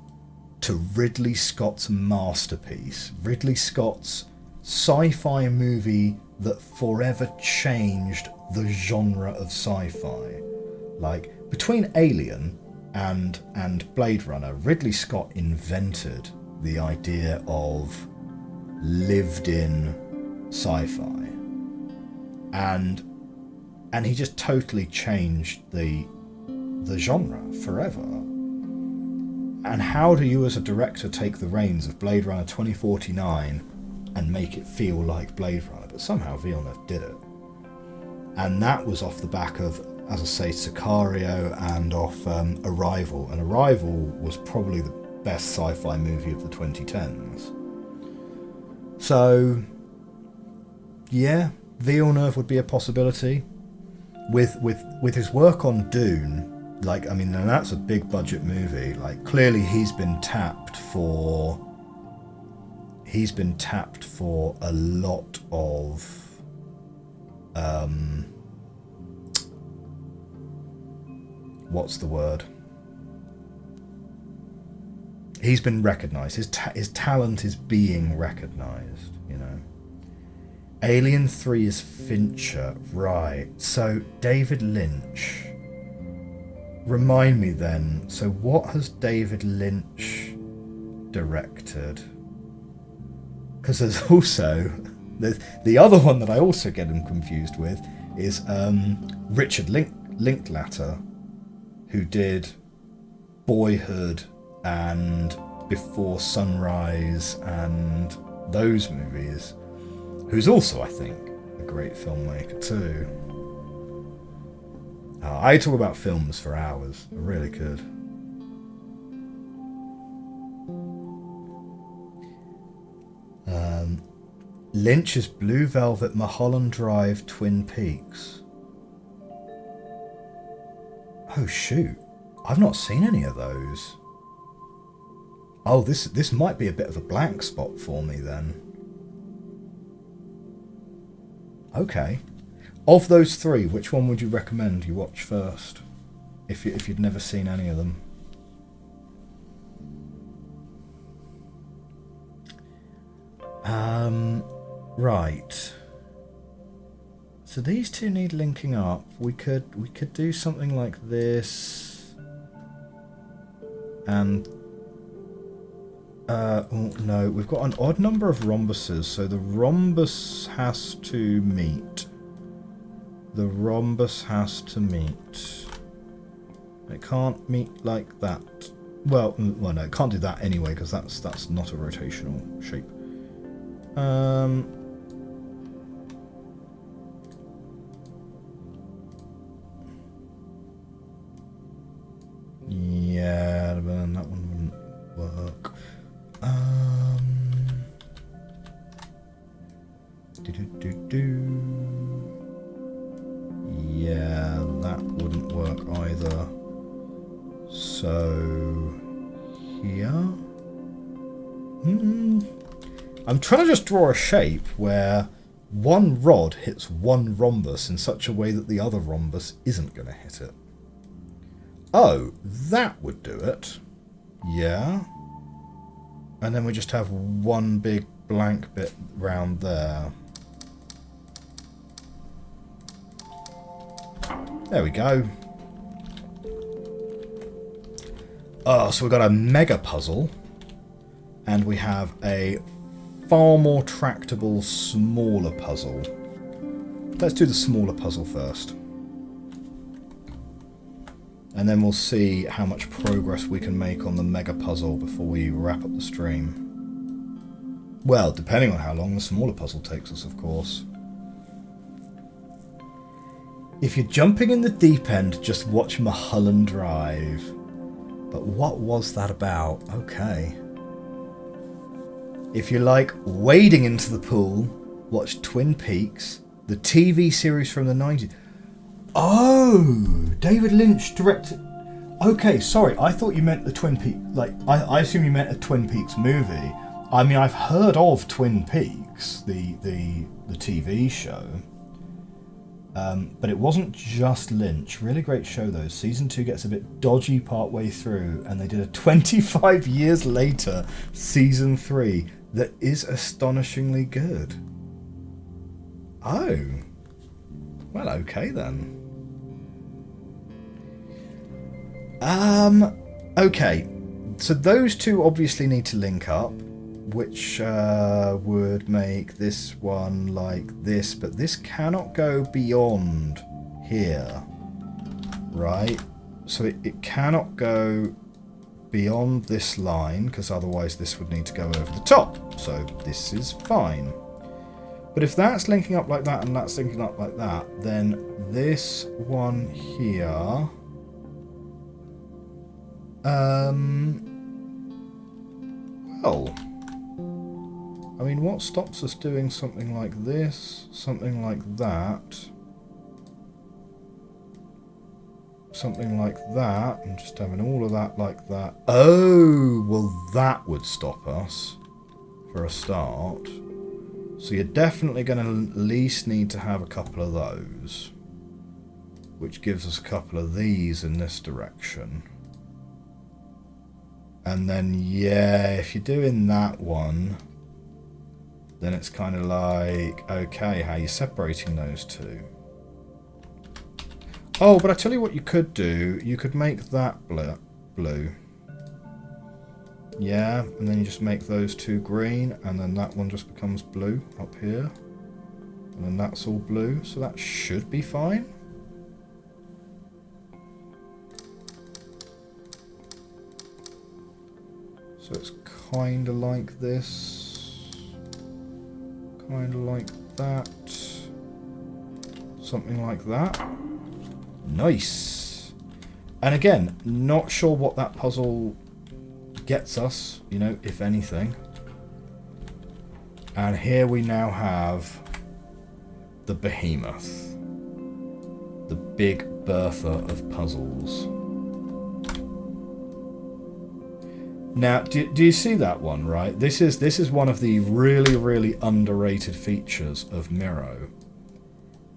Speaker 1: to Ridley Scott's masterpiece, Ridley Scott's sci-fi movie that forever changed the genre of sci-fi. Like, between Alien and Blade Runner, Ridley Scott invented the idea of lived-in sci-fi, and he just totally changed the genre forever. And how do you as a director take the reins of Blade Runner 2049 and make it feel like Blade Runner? But somehow Villeneuve did it. And that was off the back of, as I say, Sicario and off Arrival. And Arrival was probably the best sci-fi movie of the 2010s. So, yeah, Villeneuve would be a possibility. With his work on Dune, and that's a big budget movie. Like, clearly he's been tapped for a lot of what's the word? He's been recognised. His talent is being recognised, Alien 3 is Fincher, right. So, David Lynch. Remind me then, so what has David Lynch directed? Because there's also... the other one that I also get him confused with is Richard Linklater, who did Boyhood and Before Sunrise and those movies, who's also, I think, a great filmmaker too. I talk about films for hours. I really could. Lynch's Blue Velvet, Mulholland Drive, Twin Peaks. Oh shoot, I've not seen any of those. Oh, this might be a bit of a blank spot for me then. Okay. Of those three, which one would you recommend you watch first? If you'd never seen any of them. Right. So these two need linking up. We could do something like this. And oh no, we've got an odd number of rhombuses, so the rhombus has to meet. The rhombus has to meet. It can't meet like that. Well, no, it can't do that anyway, because that's not a rotational shape. Yeah, that one wouldn't work. Yeah, that wouldn't work either. So here. I'm trying to just draw a shape where one rod hits one rhombus in such a way that the other rhombus isn't going to hit it. Oh, that would do it. Yeah. And then we just have one big blank bit round there. There we go. Oh, so we've got a mega puzzle, and we have a far more tractable, smaller puzzle. Let's do the smaller puzzle first. And then we'll see how much progress we can make on the mega puzzle before we wrap up the stream. Well, depending on how long the smaller puzzle takes us, of course. If you're jumping in the deep end, just watch Mulholland Drive. But what was that about? Okay. If you like wading into the pool, watch Twin Peaks, the TV series from the 90s. Oh, David Lynch directed... Okay, sorry, I thought you meant the Twin Peaks... Like, I assume you meant a Twin Peaks movie. I mean, I've heard of Twin Peaks, the TV show. But it wasn't just Lynch. Really great show, though. Season 2 gets a bit dodgy part way through, and they did a 25 years later Season 3 that is astonishingly good. Oh. Well, okay then. Okay. So those two obviously need to link up, which would make this one like this, but this cannot go beyond here, right? So it cannot go beyond this line, because otherwise this would need to go over the top. So this is fine. But if that's linking up like that and that's linking up like that, then this one here... well... I mean, what stops us doing something like this, something like that, something like that, and just having all of that like that? Oh, well that would stop us for a start. So you're definitely going to at least need to have a couple of those, which gives us a couple of these in this direction. And then, yeah, if you're doing that one... then it's kind of like, okay, how are you separating those two? Oh, but I tell you what you could do. You could make that blue. Yeah, and then you just make those two green, and then that one just becomes blue up here. And then that's all blue, so that should be fine. So it's kind of like this. Kind of like that. Something like that. Nice. And again, not sure what that puzzle gets us, you know, if anything. And here we now have the behemoth. The big Bertha of puzzles. Now, do you see that one, right? This is one of the really, really underrated features of Miro.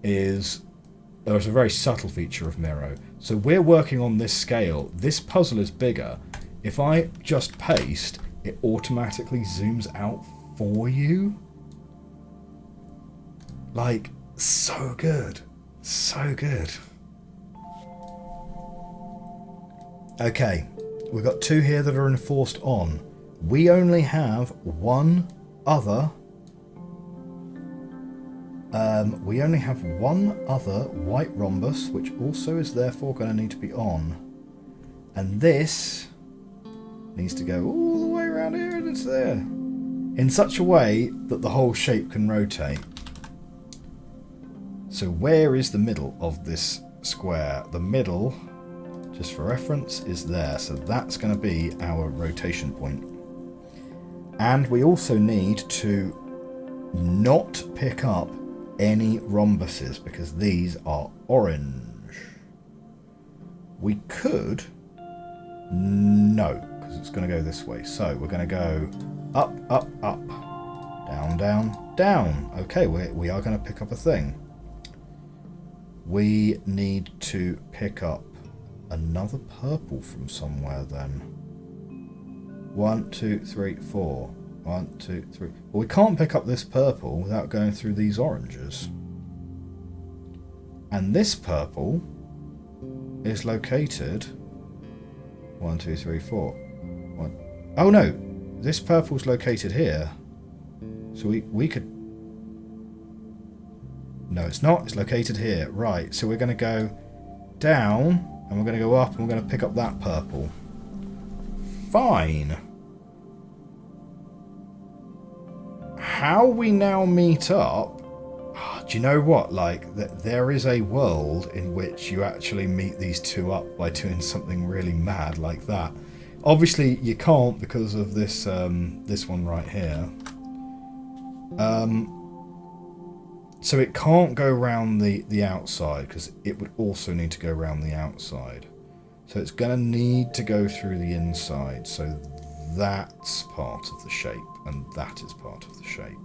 Speaker 1: There's a very subtle feature of Miro. So we're working on this scale. This puzzle is bigger. If I just paste, it automatically zooms out for you. Like, so good. So good. Okay. We've got two here that are enforced on. We only have one other. We only have one other white rhombus, which also is therefore going to need to be on. And this needs to go all the way around here and it's there. In such a way that the whole shape can rotate. So where is the middle of this square? The middle... just for reference, is there. So that's going to be our rotation point. And we also need to not pick up any rhombuses because these are orange. We could... no, because it's going to go this way. So we're going to go up, up, up, down, down, down. Okay, we are going to pick up a thing. We need to pick up another purple from somewhere then. 1, 2, 3, 4. 1, 2, 3. Well, we can't pick up this purple without going through these oranges. And this purple is located 1, 2, 3, 4. 1. Oh no, this purple's located here. So we could. No, it's not. It's located here. Right. So we're going to go down and we're going to go up and we're going to pick up that purple. Fine. How we now meet up. Do you know what? Like, there is a world in which you actually meet these two up by doing something really mad like that. Obviously, you can't because of this this one right here. So it can't go around the outside because it would also need to go around the outside. So it's going to need to go through the inside. So that's part of the shape, and that is part of the shape.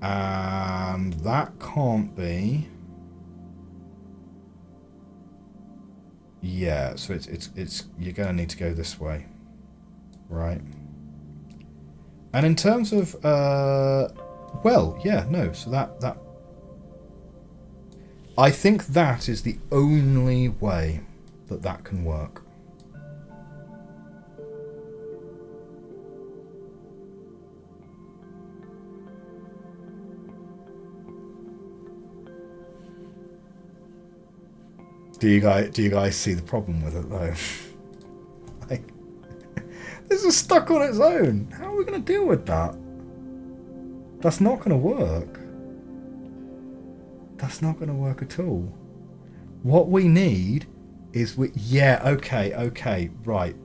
Speaker 1: And that can't be. Yeah, so it's you're going to need to go this way, right? And in terms of well, yeah, no. So that I think that is the only way that can work. Do you guys see the problem with it though? Like, this is stuck on its own. How are we going to deal with that? That's not going to work. That's not going to work at all. What we need is yeah, okay, right.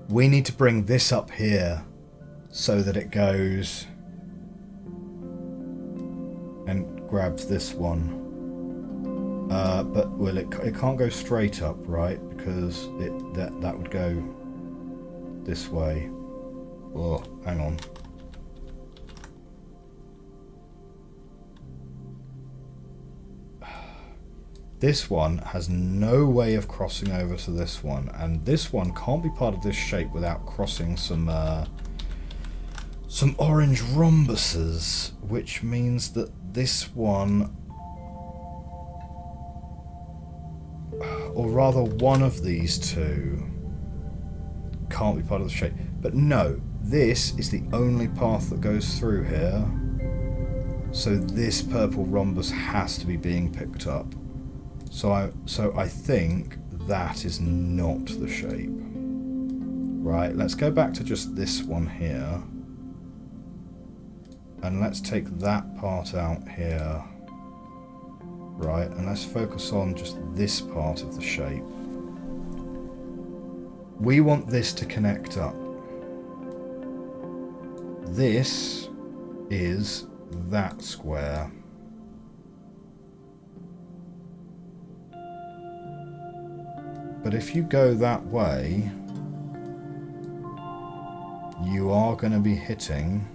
Speaker 1: We need to bring this up here so that it goes and grabs this one. But well, it can't go straight up, right? Because that would go this way. Oh, hang on. This one has no way of crossing over to this one, and this one can't be part of this shape without crossing some orange rhombuses, which means that this one, or rather one of these two, can't be part of the shape. But no, this is the only path that goes through here, so this purple rhombus has to be being picked up. So I think that is not the shape. Right, let's go back to just this one here. And let's take that part out here. Right, and let's focus on just this part of the shape. We want this to connect up. This is that square. But if you go that way, you are going to be hitting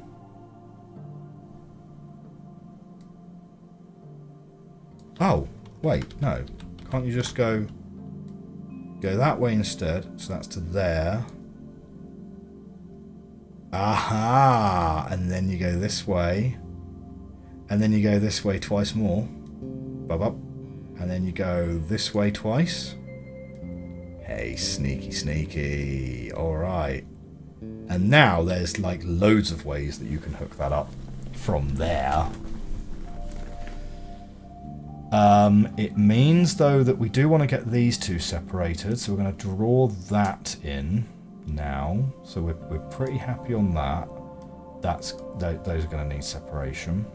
Speaker 1: oh, wait, no. Can't you just go that way instead? So that's to there. Aha! And then you go this way. And then you go this way twice more. Bub up. And then you go this way twice. Hey, sneaky. Alright. And now there's like loads of ways that you can hook that up from there. It means though that we do want to get these two separated, so we're going to draw that in now. So we're pretty happy on that. Those are going to need separation.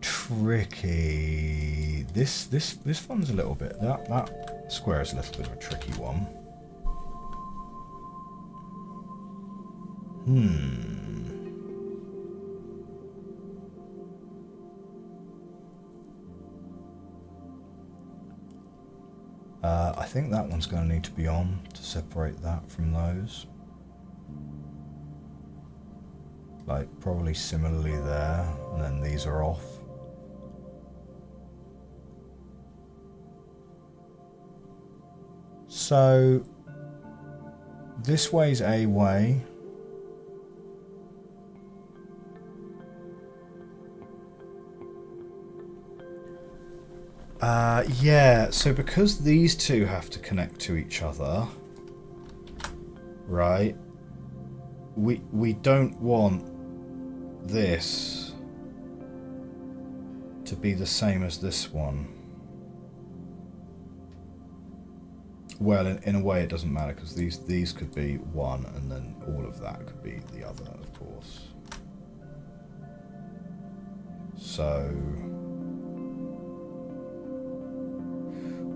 Speaker 1: Tricky. This one's a little bit. That square is a little bit of a tricky one. I think that one's going to need to be on to separate that from those. Like, probably similarly there, and then these are off. So, this way's a way. Yeah, so because these two have to connect to each other, right, we don't want this to be the same as this one. Well, in a way it doesn't matter, because these could be one and then all of that could be the other, of course. So...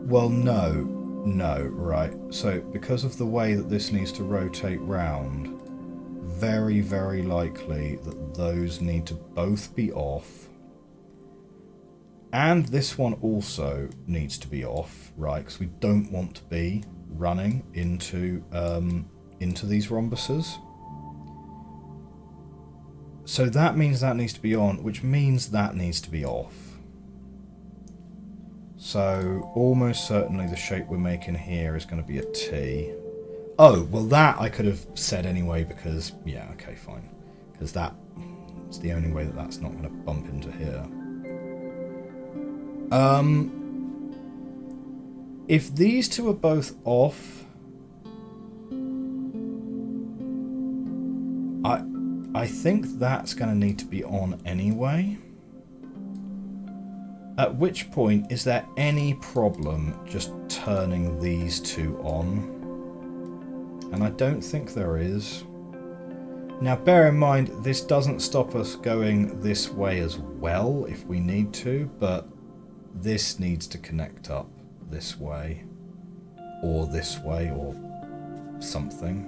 Speaker 1: well, no, right. So, because of the way that this needs to rotate round, very, very likely that those need to both be off. And this one also needs to be off, right? Because we don't want to be running into these rhombuses. So that means that needs to be on, which means that needs to be off. So, almost certainly the shape we're making here is going to be a T. Oh, well that I could have said anyway because, yeah, okay, fine. Because that's the only way that that's not going to bump into here. If these two are both off, I think that's going to need to be on anyway. At which point, is there any problem just turning these two on? And I don't think there is. Now bear in mind, this doesn't stop us going this way as well if we need to, but this needs to connect up this way, or something.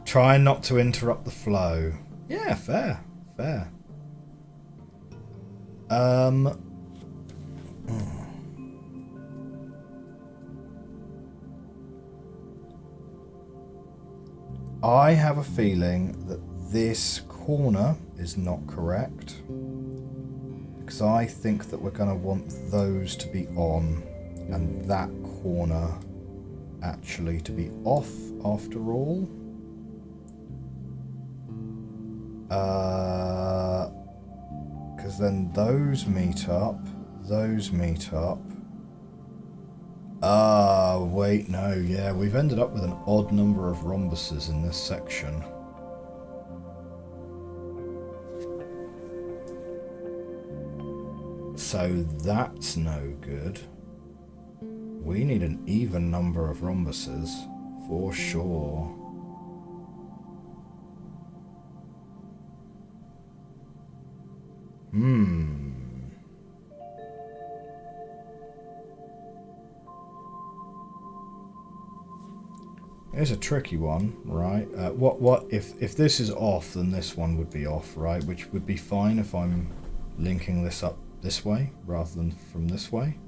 Speaker 1: Try not to interrupt the flow. Yeah, fair. I have a feeling that this corner is not correct, because I think that we're going to want those to be on and that corner actually to be off after all. Because then those meet up. Wait, no, yeah, we've ended up with an odd number of rhombuses in this section. So that's no good. We need an even number of rhombuses, for sure. It's a tricky one, right? What if this is off, then this one would be off, right? Which would be fine if I'm linking this up this way rather than from this way.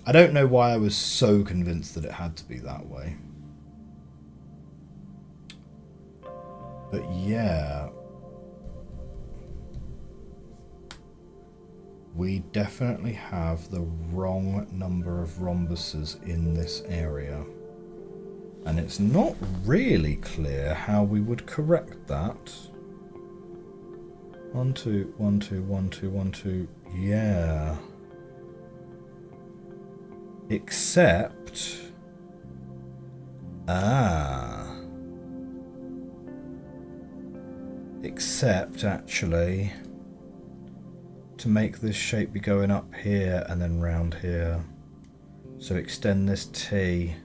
Speaker 1: I don't know why I was so convinced that it had to be that way. But yeah, we definitely have the wrong number of rhombuses in this area. And it's not really clear how we would correct that. 1, 2, 1, 2, 1, 2, 1, 2. Yeah. Except... Except, actually, to make this shape be going up here and then round here. So extend this T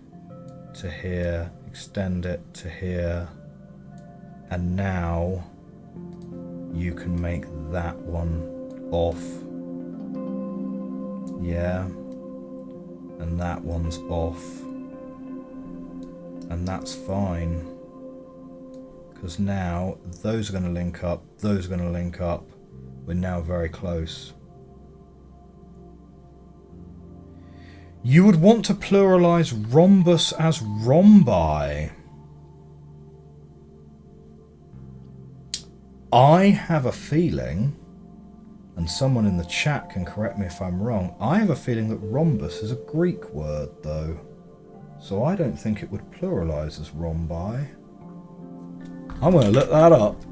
Speaker 1: to here, extend it to here, and now you can make that one off. Yeah. And that one's off. And that's fine. Because now those are going to link up, those are going to link up, We're now very close. You would want to pluralise rhombus as rhombi. I have a feeling, and someone in the chat can correct me if I'm wrong, I have a feeling that rhombus is a Greek word, though. So I don't think it would pluralise as rhombi. I'm going to look that up.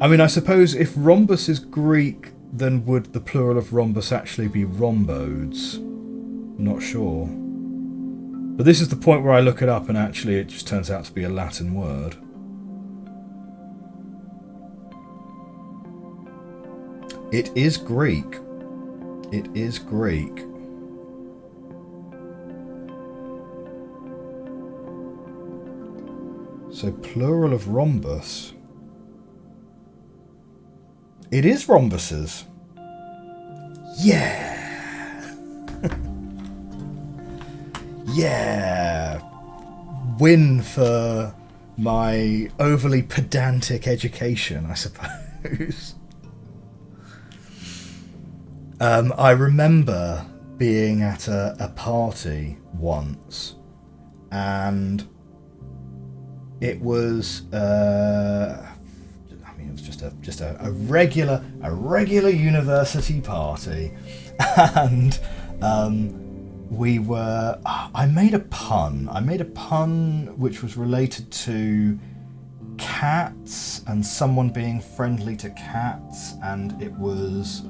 Speaker 1: I mean, I suppose if rhombus is Greek, then would the plural of rhombus actually be rhombodes? Not sure. But this is the point where I look it up and actually it just turns out to be a Latin word. It is Greek. It is Greek. So plural of rhombus. It is rhombuses. Yeah. Yeah. Win for my overly pedantic education, I suppose. I remember being at a party once, and it was it was just a regular university party, and I made a pun which was related to cats and someone being friendly to cats, and it was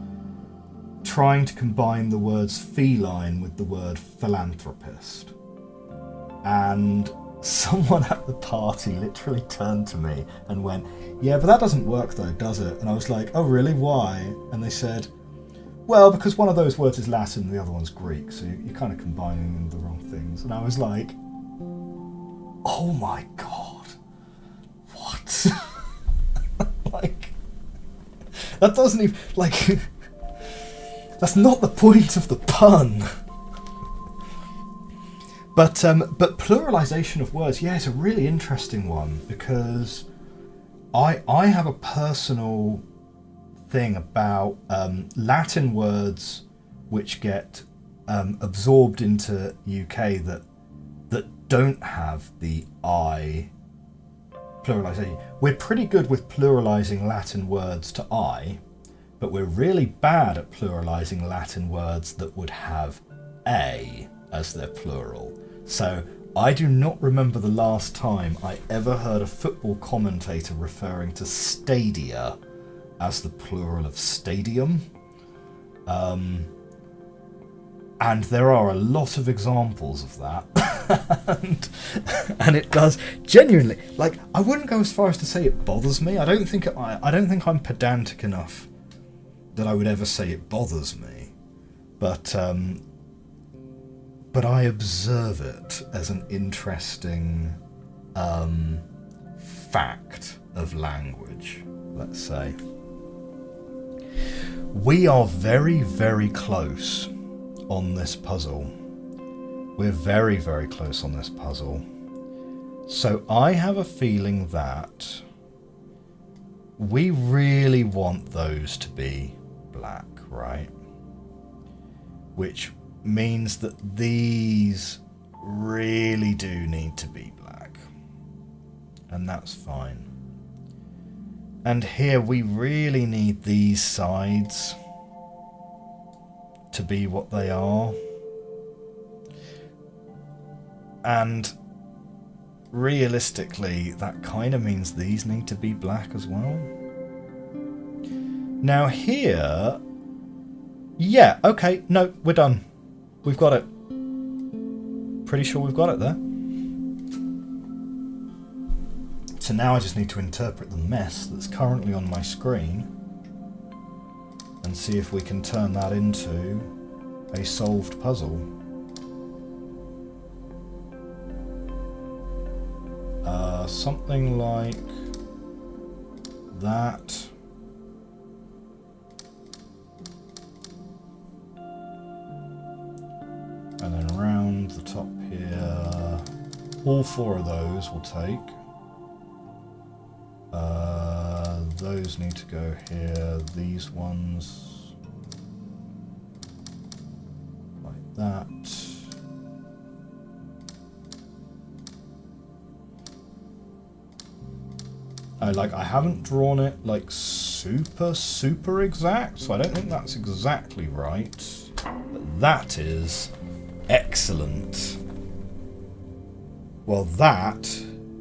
Speaker 1: trying to combine the words feline with the word philanthropist. And someone at the party literally turned to me and went, "Yeah, but that doesn't work though, does it?" And I was like, "Oh really, why?" And they said, "Well, because one of those words is Latin and the other one's Greek, so you're kind of combining the wrong things." And I was like, oh my god, what? Like, that doesn't even, like, that's not the point of the pun. But pluralization of words, yeah, it's a really interesting one, because I have a personal thing about Latin words which get absorbed into UK that don't have the I pluralization. We're pretty good with pluralizing Latin words to I, but we're really bad at pluralizing Latin words that would have A as their plural. So I do not remember the last time I ever heard a football commentator referring to stadia as the plural of stadium. And there are a lot of examples of that. and it does genuinely, like, I wouldn't go as far as to say it bothers me. I don't think I'm pedantic enough that I would ever say it bothers me. But I observe it as an interesting fact of language, let's say. We are very, very close on this puzzle. We're very, very close on this puzzle. So I have a feeling that we really want those to be black, right? Which means that these really do need to be black. And that's fine. And here we really need these sides to be what they are. And realistically, that kind of means these need to be black as well. Now here, yeah, okay, no, we're done. We've got it. Pretty sure we've got it there. So now I just need to interpret the mess that's currently on my screen and see if we can turn that into a solved puzzle. Something like that. And then around the top here, all four of those will take. those need to go here. These ones like that. I haven't drawn it like super exact, so I don't think that's exactly right. But that is excellent. Well, that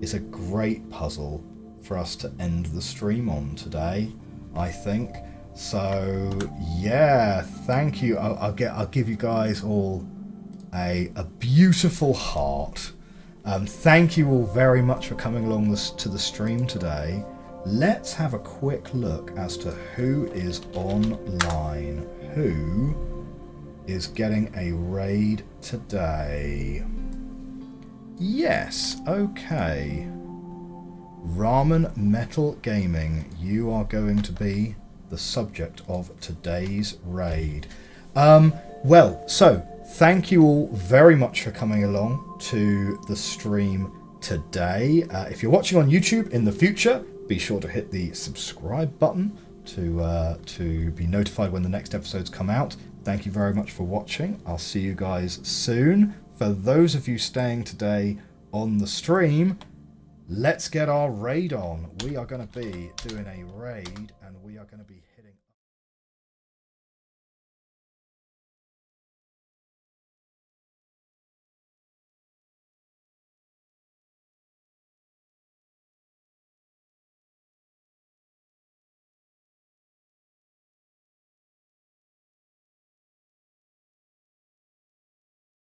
Speaker 1: is a great puzzle for us to end the stream on today, I think. So yeah, thank you. I'll give you guys all a beautiful heart. Thank you all very much for coming along to the stream today. Let's have a quick look as to who is online. Who is getting a raid today? Yes, okay. Ramen Metal Gaming, you are going to be the subject of today's raid. Well, so thank you all very much for coming along to the stream today. If you're watching on YouTube in the future, be sure to hit the subscribe button to be notified when the next episodes come out. Thank you very much for watching. I'll see you guys soon. For those of you staying today on the stream, let's get our raid on. We are going to be doing a raid, and we are going to be